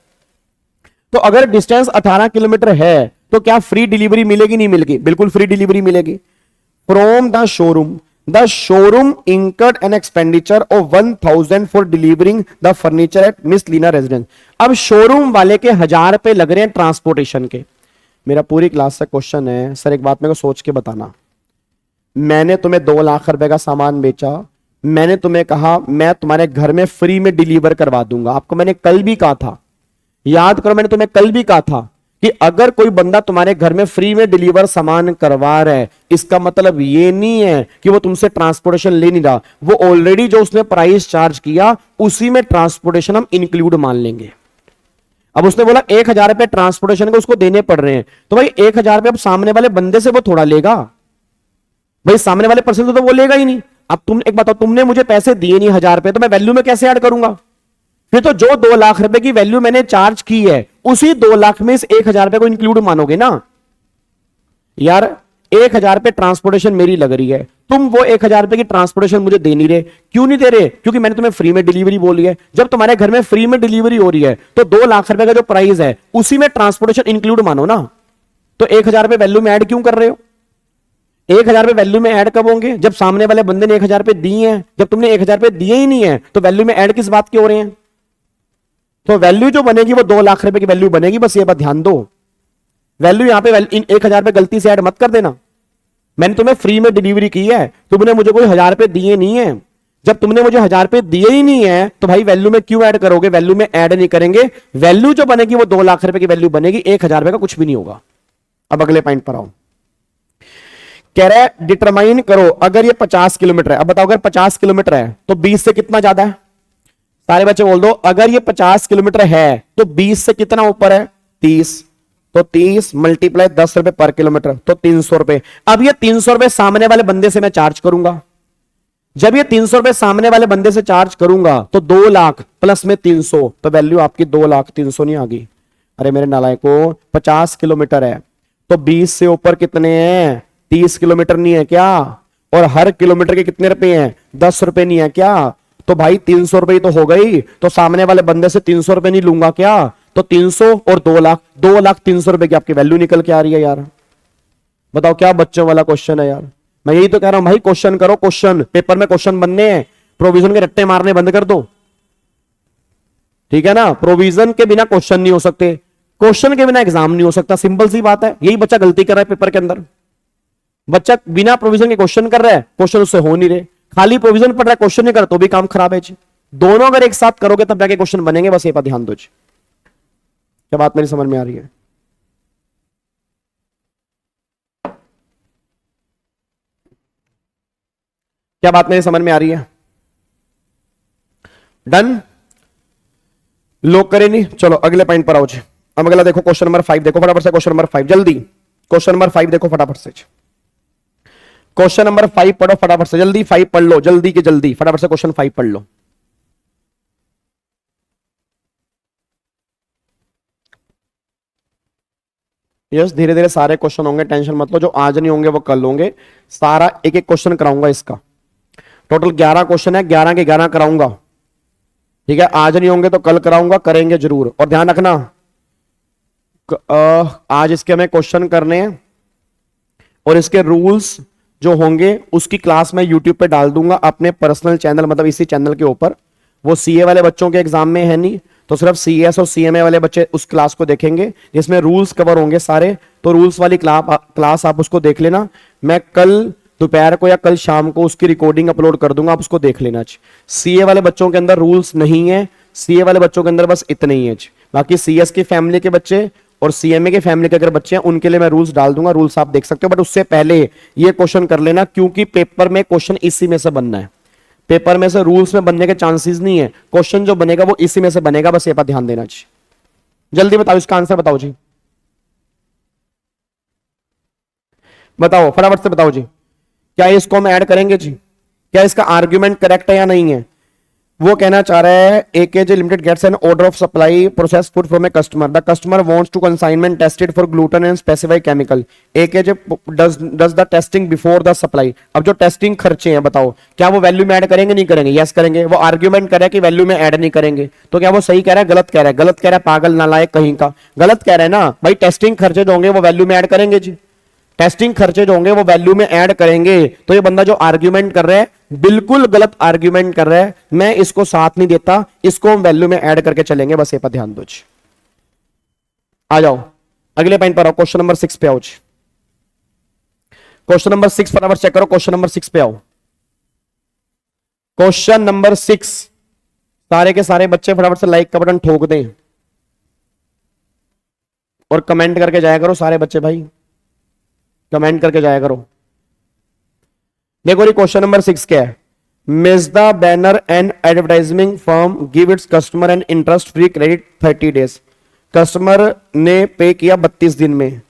S4: तो अगर डिस्टेंस 18 किलोमीटर है तो क्या फ्री डिलीवरी मिलेगी? नहीं मिलेगी, बिल्कुल फ्री डिलीवरी मिलेगी. From the showroom incurred an expenditure of 1000 for delivering the furniture at Miss Leena residence. अब शोरूम वाले के 1000 रुपए लग रहे हैं ट्रांसपोर्टेशन के. मेरा पूरी क्लास से क्वेश्चन है सर, एक बात मेरे को सोच के बताना. मैंने तुम्हें 2 लाख रुपए का सामान बेचा, मैंने तुम्हें कहा मैं तुम्हारे घर में फ्री में डिलीवर करवा दूंगा. आपको मैंने कल भी कहा था, याद करो, मैंने तुम्हें कल भी कहा था कि अगर कोई बंदा तुम्हारे घर में फ्री में डिलीवर सामान करवा रहा है इसका मतलब ये नहीं है कि वो तुमसे ट्रांसपोर्टेशन ले नहीं रहा. वो ऑलरेडी जो उसने प्राइस चार्ज किया उसी में ट्रांसपोर्टेशन हम इंक्लूड मान लेंगे. अब उसने बोला 1000 रुपए ट्रांसपोर्टेशन के उसको देने पड़ रहे हैं तो भाई 1000 रुपए अब सामने वाले बंदे से वो थोड़ा लेगा भाई, सामने वाले पर्सन तो वो लेगा ही नहीं. अब तुम एक बताओ, तुमने मुझे पैसे दिए नहीं 1000 रुपए तो मैं वैल्यू में कैसे ऐड करूंगा? फिर तो जो 2 लाख रुपए की वैल्यू मैंने चार्ज की है उसी 2 लाख में इस 1000 रुपए को इंक्लूड मानोगे ना यार. 1000 रुपए ट्रांसपोर्टेशन मेरी लग रही है, तुम वो 1000 रुपए की ट्रांसपोर्टेशन मुझे दे नहीं रहे. क्यों नहीं दे रहे? क्योंकि मैंने तुम्हें फ्री में डिलीवरी बोली है. जब तुम्हारे घर में फ्री में डिलीवरी हो रही है तो 2 लाख रुपए का जो प्राइस है उसी में ट्रांसपोर्टेशन इंक्लूड मानो ना. तो 1000 रुपए वैल्यू में ऐड क्यों कर रहे हो? 1000 रुपए वैल्यू में ऐड कब होंगे? जब सामने वाले बंदे ने 1000 रुपए दिए हैं. जब तुमने 1000 रुपए दिए ही नहीं है तो वैल्यू में ऐड किस बात के हो रहे हैं? तो वैल्यू जो बनेगी वो 2 लाख रुपए की वैल्यू बनेगी. बस ये बात ध्यान दो, वैल्यू यहां पे इन 1000 रुपए गलती से ऐड मत कर देना. मैंने तुम्हें फ्री में डिलीवरी की है, तुमने मुझे कोई 1000 रुपए दिए नहीं है. जब तुमने मुझे 1000 रुपए दिए ही नहीं है तो भाई वैल्यू में क्यों ऐड करोगे? वैल्यू में ऐड नहीं करेंगे. वैल्यू जो बनेगी वो 2 लाख रुपए की वैल्यू बनेगी, 1000 रुपए का कुछ भी नहीं होगा. अब अगले पॉइंट पर आओ. कह रहा है डिटरमाइन करो अगर ये 50 किलोमीटर है. अब बताओ अगर 50 किलोमीटर है तो 20 से कितना ज्यादा है? सारे बच्चे बोल दो. अगर ये 50 किलोमीटर है तो 20 से कितना ऊपर है? 30. तो 30 मल्टीप्लाई 10 रुपए पर किलोमीटर तो 300 रुपए. अब ये 300 रुपए सामने वाले बंदे से मैं चार्ज करूंगा. जब ये 300 रुपए सामने वाले बंदे से चार्ज करूंगा तो 2 लाख प्लस में 300 तो वैल्यू आपकी 2 लाख 300 नहीं आ गई. अरे मेरे नालायकों, 50 किलोमीटर है तो 20 से ऊपर कितने हैं? 30 किलोमीटर नहीं है क्या? और हर किलोमीटर के कितने रुपए हैं? 10 रुपए नहीं है क्या? तो भाई 300 रुपए तो हो गई. तो सामने वाले बंदे से 300 रुपए नहीं लूंगा क्या? तो 300 और 2 लाख, 2 लाख 300 रुपए की आपकी वैल्यू निकल के आ रही है यार. बताओ क्या बच्चों वाला क्वेश्चन है यार. मैं यही तो कह रहा हूं भाई, क्वेश्चन करो. क्वेश्चन पेपर में क्वेश्चन बनने हैं, प्रोविजन के रट्टे मारने बंद कर दो. ठीक है ना? प्रोविजन के बिना क्वेश्चन नहीं हो सकते, क्वेश्चन के बिना एग्जाम नहीं हो सकता. सिंपल सी बात है. यही बच्चा गलती कर रहा है पेपर के अंदर. बच्चा बिना प्रोविजन के क्वेश्चन कर रहा है, क्वेश्चन उससे हो नहीं रहे. खाली प्रोविजन पढ़ रहा है, क्वेश्चन नहीं कर तो भी काम खराब है जी. दोनों अगर एक साथ करोगे तब जाके क्वेश्चन बनेंगे. बस ये पर ध्यान दो जी. क्या बात मेरी समझ में आ रही है? क्या बात मेरी समझ में आ रही है? डन? लोग करें नहीं. चलो अगले पॉइंट पर आओ जी. अब अगला देखो, क्वेश्चन नंबर 5 देखो फटाफट से. क्वेश्चन नंबर 5 जल्दी. क्वेश्चन नंबर 5 देखो फटाफट से. क्वेश्चन नंबर 5 पढ़ो फटाफट से. जल्दी 5 पढ़ लो, जल्दी के जल्दी फटाफट से क्वेश्चन 5 पढ़ लो. यस, धीरे धीरे सारे क्वेश्चन होंगे, टेंशन मत लो. जो आज नहीं होंगे वो कल होंगे. सारा एक एक क्वेश्चन कराऊंगा. इसका टोटल 11 क्वेश्चन है, 11 के 11 कराऊंगा. ठीक है? आज नहीं होंगे तो कल कराऊंगा, करेंगे जरूर. और ध्यान रखना आज इसके हमें क्वेश्चन करने हैं और इसके रूल्स जो होंगे उसकी क्लास मैं YouTube पे डाल दूंगा अपने पर्सनल चैनल, मतलब इसी चैनल के ऊपर. वो सीए वाले बच्चों के एग्जाम में है नहीं तो सिर्फ सीएस और सीएमए वाले बच्चे उस क्लास को देखेंगे जिसमें रूल्स कवर होंगे सारे. तो रूल्स वाली क्लास आप उसको देख लेना. मैं कल दोपहर को या कल शाम को उसकी रिकॉर्डिंग अपलोड कर दूंगा, आप उसको देख लेना। सीए वाले बच्चों के अंदर रूल्स नहीं है, सीए वाले बच्चों के अंदर बस इतने ही है। बाकी सीएस की फैमिली के बच्चे और सीएमए के फैमिली के अगर बच्चे हैं उनके लिए मैं रूल्स डाल दूंगा, रूल्स आप देख सकते हो। बट उससे पहले ये क्वेश्चन कर लेना, क्योंकि पेपर में क्वेश्चन इसी में से बनना है। पेपर में से रूल्स में बनने के चांसेस नहीं है, क्वेश्चन जो बनेगा वो इसी में से बनेगा, बस ये पर ध्यान देना चाहिए। जल्दी बताओ इसका आंसर बताओ जी, बताओ फटाफट से बताओ जी। क्या इसको हम ऐड करेंगे जी? क्या इसका आर्ग्यूमेंट करेक्ट है या नहीं है? वो कहना चाह रहा है AKG limited gets an order of supply process food from a customer, the customer wants to consignment tested for gluten and specified chemical, AKG does the testing before the supply. अब जो टेस्टिंग खर्चे हैं बताओ, क्या वो वैल्यू में ऐड करेंगे नहीं करेंगे? यस करेंगे। वो आर्ग्यूमेंट कर रहा है कि वैल्यू में ऐड नहीं करेंगे, तो क्या वो सही कह रहा है गलत कह रहा है? गलत कह रहा है, पागल नालायक कहीं का, गलत कह रहा है ना भाई। टेस्टिंग खर्चे जो होंगे वो वैल्यू में ऐड करेंगे जी, टेस्टिंग खर्चे जो होंगे वो वैल्यू में ऐड करेंगे। तो ये बंदा जो आर्ग्यूमेंट कर रहा है बिल्कुल गलत आर्ग्यूमेंट कर रहा है, मैं इसको साथ नहीं देता, इसको हम वैल्यू में ऐड करके चलेंगे, बस ये पर ध्यान दो जी। आ जाओ अगले पॉइंट पर आओ, क्वेश्चन नंबर 6 पे आओ जी। क्वेश्चन नंबर 6 फटाफट चेक करो, क्वेश्चन नंबर 6 पे आओ। क्वेश्चन नंबर 6, सारे के सारे बच्चे फटाफट से लाइक का बटन ठोक दें और कमेंट करके जाया करो सारे बच्चे भाई, कमेंट करके जाया करो। देखो ये क्वेश्चन नंबर 6 क्या है? मेजदा banner and advertising firm give its customer and interest free credit 30 days. Customer ने पे किया 32 दिन में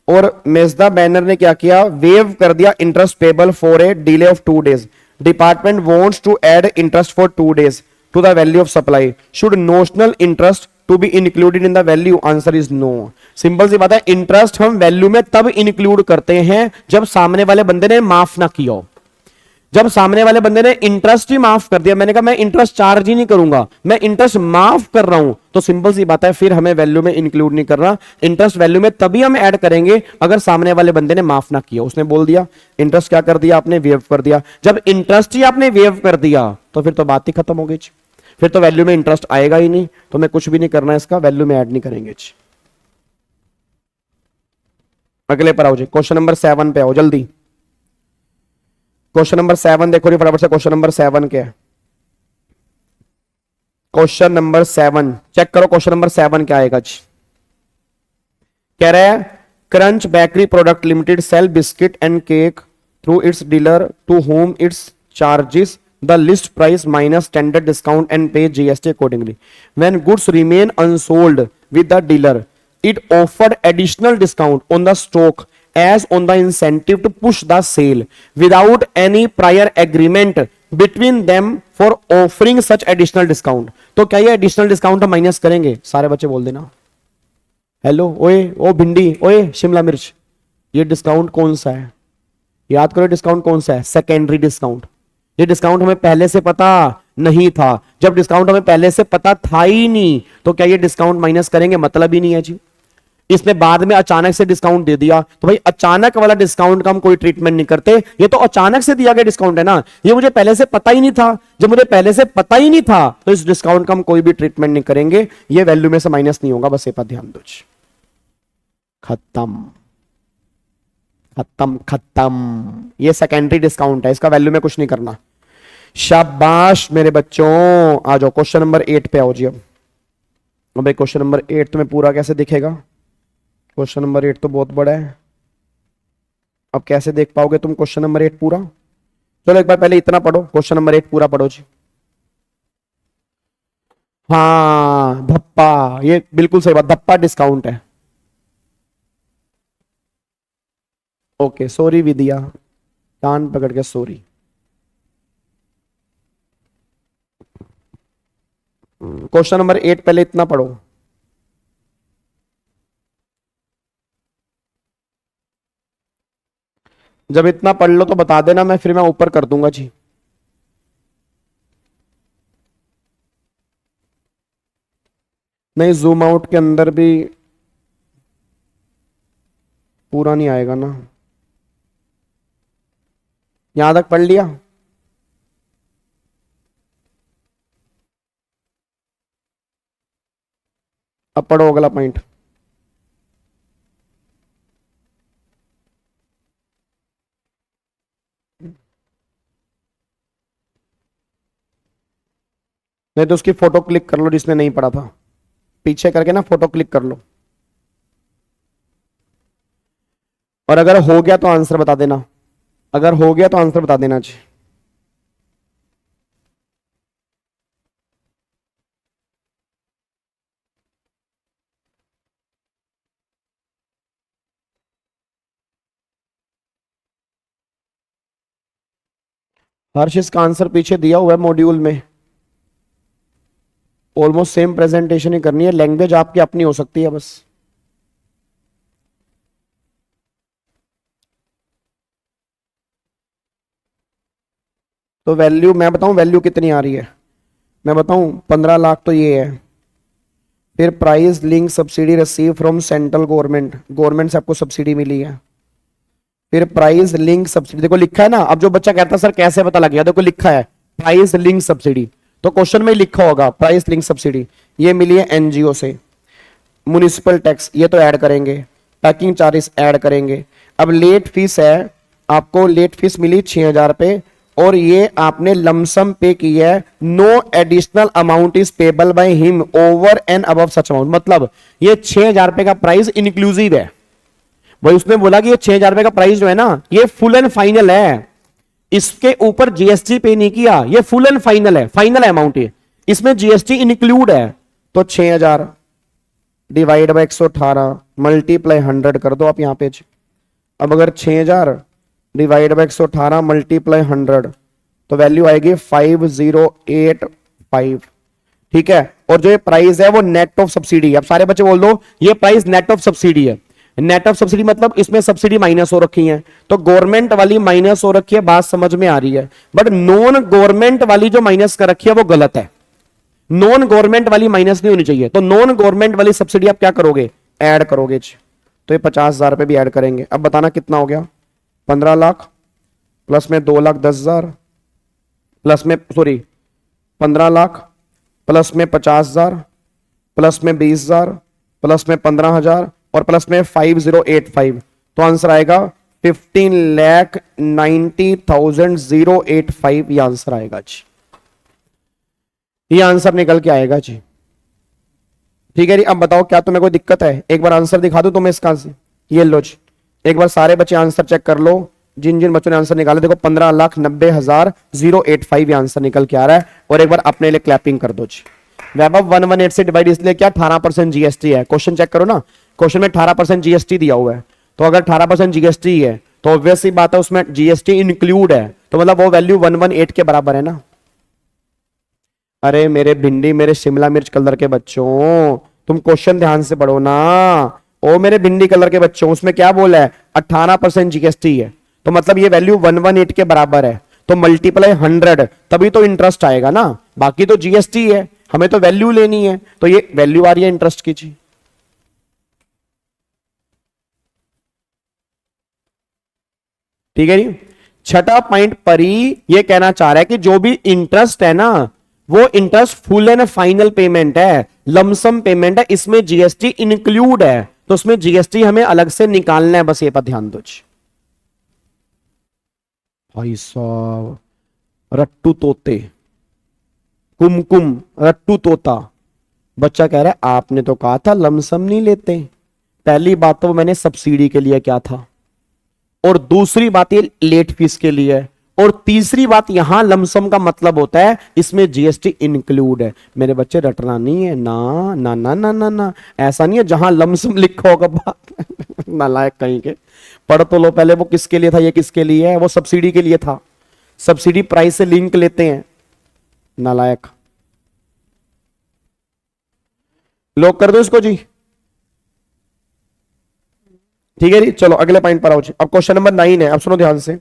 S4: और मेजदा बैनर ने क्या किया? वेव कर दिया interest payable for a delay of 2 days. Department wants to add interest for 2 days to the value of supply, should notional interest to be included in the value? Answer is no. Simple सी बात है, इंटरेस्ट हम वैल्यू में तब इंक्लूड करते हैं जब सामने वाले बंदे ने माफ ना किया हो। जब सामने वाले बंदे ने इंटरेस्ट ही माफ कर दिया, मैंने कहा मैं इंटरेस्ट चार्ज ही नहीं करूंगा, मैं इंटरेस्ट माफ कर रहा हूं, तो सिंपल सी बात है फिर हमें वैल्यू में इंक्लूड नहीं करना। इंटरेस्ट वैल्यू में तभी हम ऐड करेंगे अगर सामने वाले बंदे ने माफ ना किया। उसने बोल दिया इंटरेस्ट क्या कर दिया आपने? वेव कर दिया। जब इंटरेस्ट ही आपने वेव कर दिया तो फिर तो बात ही खत्म हो गई, फिर तो वैल्यू में इंटरेस्ट आएगा ही नहीं, तो मैं कुछ भी नहीं करना है इसका, वैल्यू में ऐड नहीं करेंगे। अगले पर आओ जी, क्वेश्चन नंबर 7 पे आओ जल्दी। क्वेश्चन नंबर 7 देखो जी फटाफट से, क्वेश्चन नंबर 7 क्या है? क्वेश्चन नंबर 7 चेक करो, क्वेश्चन नंबर 7 क्या आएगा जी? कह रहा है crunch bakery product limited sale biscuit and cake through its dealer to home its charges the list price minus standard discount and pay GST accordingly. When goods remain unsold with the dealer, it offered additional discount on the stock as on the incentive to push the sale without any prior agreement between them for offering such additional discount. तो क्या ये additional discount हम माइनस करेंगे? सारे बच्चे बोल देना हेलो। ओए ओ भिंडी, ओए शिमला मिर्च, ये डिस्काउंट कौन सा है? याद करो डिस्काउंट कौन सा है? Secondary discount. ये डिस्काउंट हमें पहले से पता नहीं था। जब डिस्काउंट हमें पहले से पता था ही नहीं तो क्या ये डिस्काउंट माइनस करेंगे? मतलब ही नहीं है जी। इसने बाद में अचानक से डिस्काउंट दे दिया तो भाई अचानक वाला डिस्काउंट का हम कोई ट्रीटमेंट नहीं करते, ये तो अचानक से दिया गया डिस्काउंट है ना, ये मुझे पहले से पता ही नहीं था। जब मुझे पहले से पता ही नहीं था तो इस डिस्काउंट का हम कोई भी ट्रीटमेंट नहीं करेंगे, ये वैल्यू में से माइनस नहीं होगा, बस ये पर ध्यान दो। खत्म खत्म खत्म, ये सेकेंडरी डिस्काउंट है, इसका वैल्यू में कुछ नहीं करना। शाबाश मेरे बच्चों, आ जाओ क्वेश्चन नंबर 8 पे आओ जी। अब भाई क्वेश्चन नंबर 8 तुम्हें पूरा कैसे दिखेगा? क्वेश्चन नंबर 8 तो बहुत बड़ा है, अब कैसे देख पाओगे तुम क्वेश्चन नंबर 8 पूरा? चलो एक बार पहले इतना पढ़ो, क्वेश्चन नंबर 8 पूरा पढ़ो जी। हाँ धप्पा, ये बिल्कुल सही बात, धप्पा डिस्काउंट है। ओके सॉरी विद्या, कान पकड़ के सॉरी। क्वेश्चन नंबर 8 पहले इतना पढ़ो। जब इतना पढ़ लो तो बता देना, मैं फिर मैं ऊपर कर दूंगा जी। नहीं जूम आउट के अंदर भी पूरा नहीं आएगा ना। यहां तक पढ़ लिया? अब पढ़ो अगला पॉइंट। नहीं तो उसकी फोटो क्लिक कर लो जिसने नहीं पढ़ा था, पीछे करके ना फोटो क्लिक कर लो, और अगर हो गया तो आंसर बता देना, अगर हो गया तो आंसर बता देना जी। हर्ष इसका आंसर पीछे दिया हुआ है मॉड्यूल में, ऑलमोस्ट सेम प्रेजेंटेशन ही करनी है, लैंग्वेज आपकी अपनी हो सकती है बस। तो वैल्यू मैं बताऊं, वैल्यू कितनी आ रही है मैं बताऊं, 15 लाख तो ये है। फिर price link subsidy receive from central government, government से आपको सब्सिडी मिली है। फिर प्राइस लिंक सब्सिडी, देखो लिखा है ना, अब जो बच्चा कहता है सर कैसे पता लग गया, देखो लिखा है प्राइस लिंक सब्सिडी, तो क्वेश्चन में लिखा होगा प्राइस लिंक सब्सिडी, ये मिली है एनजीओ से। म्युनिसिपल टैक्स ये तो ऐड करेंगे, पैकिंग चार्जेस ऐड करेंगे। अब लेट फीस है, आपको लेट फीस मिली 6,000 रुपए, और ये आपने लमसम पे की है, no additional amount is payable by him over and above such amount, मतलब ये 6,000 रुपए का प्राइस इंक्लूसिव है। वही उसने बोला कि ये 6,000 रुपए का प्राइस जो है ना ये फुल एंड फाइनल है, इसके ऊपर जीएसटी पे नहीं किया, ये फुल एंड फाइनल है, फाइनल अमाउंट है, इसमें जीएसटी इंक्लूड है। तो 6,000 डिवाइड बाय 118 मल्टीप्लाई 100 कर दो आप यहां पे। अब अगर 6,000 डिवाइड बाय 118 मल्टीप्लाई 100 तो वैल्यू आएगी 5085, ठीक है। और जो ये प्राइस है वो नेट ऑफ सब्सिडी है। अब सारे बच्चे बोल दो ये प्राइस नेट ऑफ सब्सिडी है। नेट ऑफ सब्सिडी मतलब इसमें सब्सिडी माइनस हो रखी है, तो गवर्नमेंट वाली माइनस हो रखी है, बात समझ में आ रही है। बट नॉन गवर्नमेंट वाली जो माइनस कर रखी है वो गलत है, नॉन गवर्नमेंट वाली माइनस नहीं होनी चाहिए। तो नॉन गवर्नमेंट वाली सब्सिडी आप क्या करोगे, ऐड करोगे। तो ये 50,000 रुपए भी ऐड करेंगे। अब बताना कितना हो गया, 15 लाख प्लस में 2,10,000 प्लस में 15 लाख प्लस में 50,000 प्लस में 20,000 प्लस में 15,000 और प्लस में 5085, तो आंसर आएगा 15,90,085, ये आंसर आएगा जी, ये आंसर निकल के आएगा जी, ठीक है जी। अब बताओ क्या तुम्हें कोई दिक्कत है, एक बार आंसर दिखा दो तुम्हें इसका, ये लो जी, एक बार सारे बच्चे आंसर चेक कर लो, जिन जिन बच्चों ने आंसर निकाले, देखो 15,90,085 आंसर निकल के आ रहा है। और एक बार अपने लिए क्लैपिंग कर दो जी। वैभव 118 से डिवाइड इसलिए क्या, 18% जीएसटी है, क्वेश्चन चेक करो ना, क्वेश्चन में 18% जीएसटी दिया हुआ है, तो अगर 18% जीएसटी है तो ऑब्वियस सी बात है उसमें जीएसटी इंक्लूड है, तो मतलब वो वैल्यू 118 के बराबर है ना। अरे मेरे भिंडी, मेरे शिमला मिर्च कलर के बच्चों, तुम क्वेश्चन ध्यान से पढ़ो ना। ओ मेरे भिंडी कलर के बच्चों, उसमें क्या बोला है, 18% जीएसटी है, तो मतलब ये वैल्यू 118 के बराबर है, तो मल्टीप्लाई 100 तभी तो इंटरेस्ट आएगा ना, बाकी तो जीएसटी है, हमें तो वैल्यू लेनी है, तो ये वैल्यू आ रही है इंटरेस्ट की जी। ठीक है जी। छठा पॉइंट पर ही ये कहना चाह रहा है कि जो भी इंटरेस्ट है ना वो interest full and final payment है, लमसम पेमेंट है, इसमें जीएसटी इंक्लूड है, तो उसमें जीएसटी हमें अलग से निकालना है, बस ये पर ध्यान दो जी। भाई साहब रट्टू तोते, कुमकुम रट्टू तोता, बच्चा कह रहा है आपने तो कहा था लमसम नहीं लेते। पहली बात तो मैंने सब्सिडी के लिए क्या था, और दूसरी बात ये लेट फीस के लिए, और तीसरी बात यहां लमसम का मतलब होता है इसमें जीएसटी इंक्लूड है। मेरे बच्चे रटना नहीं है ना, ना ना ना ना ना, ऐसा नहीं है जहां लमसम लिखा होगा बात नालायक कहीं के। पढ़ तो लो पहले वो किसके लिए था, ये किसके लिए है, वो सब्सिडी के लिए था, सब्सिडी प्राइस से लिंक लेते हैं, नालायक। लॉक कर दो इसको जी, ठीक है जी। चलो अगले पॉइंट पर आओ जी। अब क्वेश्चन नंबर 9 है, अब सुनो ध्यान से,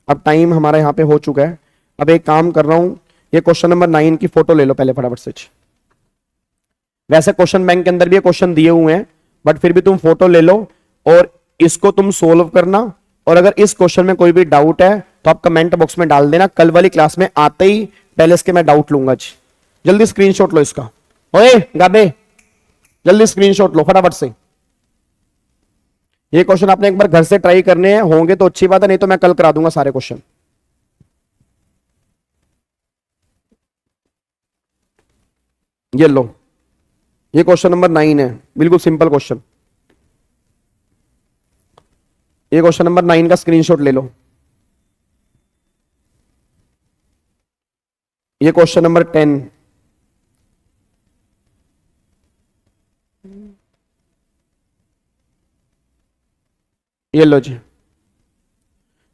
S4: अब टाइम हमारा यहां पे हो चुका है। अब एक काम कर रहा हूं, ये क्वेश्चन नंबर 9 की फोटो ले लो पहले फटाफट से। वैसे क्वेश्चन बैंक के अंदर भी क्वेश्चन दिए हुए हैं, बट फिर भी तुम फोटो ले लो और इसको तुम सोल्व करना। और अगर इस क्वेश्चन में कोई भी डाउट है तो आप कमेंट बॉक्स में डाल देना, कल वाली क्लास में आते ही पहले इसके मैं डाउट लूंगा जी। जल्दी स्क्रीनशॉट लो इसका, ओए गाबे जल्दी स्क्रीनशॉट लो फटाफट से। ये क्वेश्चन आपने एक बार घर से ट्राई करने हैं, होंगे तो अच्छी बात है, नहीं तो मैं कल करा दूंगा सारे क्वेश्चन। ये लो, ये क्वेश्चन नंबर 9 है, बिल्कुल सिंपल क्वेश्चन। ये क्वेश्चन नंबर 9 का स्क्रीनशॉट ले लो। ये क्वेश्चन नंबर 10, ये लो जी।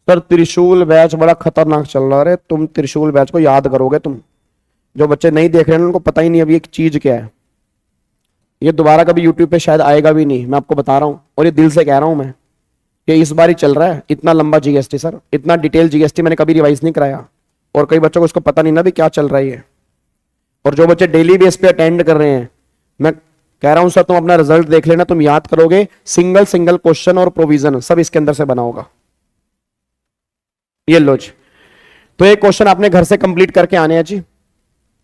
S4: सर त्रिशूल बैच बड़ा खतरनाक चल रहा है। अरे तुम त्रिशूल बैच को याद करोगे तुम, जो बच्चे नहीं देख रहे हैं उनको पता ही नहीं अभी एक चीज क्या है। ये दोबारा कभी यूट्यूब पे शायद आएगा भी नहीं, मैं आपको बता रहा हूं, और ये दिल से कह रहा हूं मैं कि इस बार ही चल रहा है इतना लंबा जीएसटी। सर इतना डिटेल जीएसटी मैंने कभी रिवाइज नहीं कराया, और कई बच्चों को इसको पता नहीं ना भी क्या चल रहा है ये। और जो बच्चे डेली बेस पे अटेंड कर रहे हैं, मैं कह रहा हूं सर तुम अपना रिजल्ट देख लेना, तुम याद करोगे, सिंगल सिंगल क्वेश्चन और प्रोविजन सब इसके अंदर से बना होगा। ये लो जी। तो ये क्वेश्चन आपने घर से कंप्लीट करके आने हैं जी,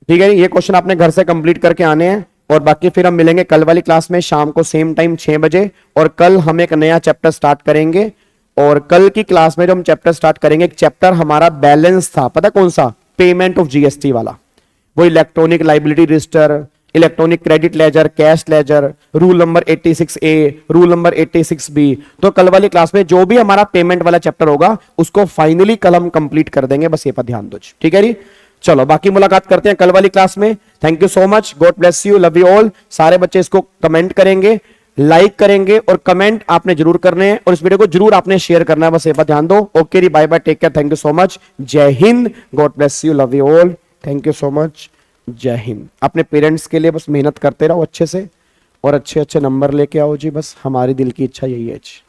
S4: ठीक है। ये क्वेश्चन आपने घर से कंप्लीट करके आने हैं, और बाकी फिर हम मिलेंगे कल वाली क्लास में शाम को सेम टाइम 6 बजे। और कल हम एक नया चैप्टर स्टार्ट करेंगे, और कल की क्लास में जो हम चैप्टर स्टार्ट करेंगे, एक चैप्टर हमारा बैलेंस था, पता कौन सा? पेमेंट ऑफ जीएसटी वाला, वो electronic liability register, electronic credit ledger, cash ledger, rule number 86A, rule number 86B। तो कल वाली क्लास में जो भी हमारा पेमेंट वाला चैप्टर होगा उसको फाइनली कल हम कंप्लीट कर देंगे, बस ये पर ध्यान दो, ठीक है जी। चलो बाकी मुलाकात करते हैं कल वाली क्लास में। Thank you so much, God bless you, love you all. सारे बच्चे इसको कमेंट करेंगे, लाइक करेंगे, और कमेंट आपने जरूर करने हैं, और इस वीडियो को जरूर आपने शेयर करना है, बस ये पर ध्यान दो। ओके जी, bye bye, take care, thank you so much, जय Hind, God bless you, love you all, thank you so much, जय हिंद। अपने पेरेंट्स के लिए बस मेहनत करते रहो अच्छे से, और अच्छे अच्छे नंबर लेके आओ जी, बस हमारी दिल की इच्छा यही है जी।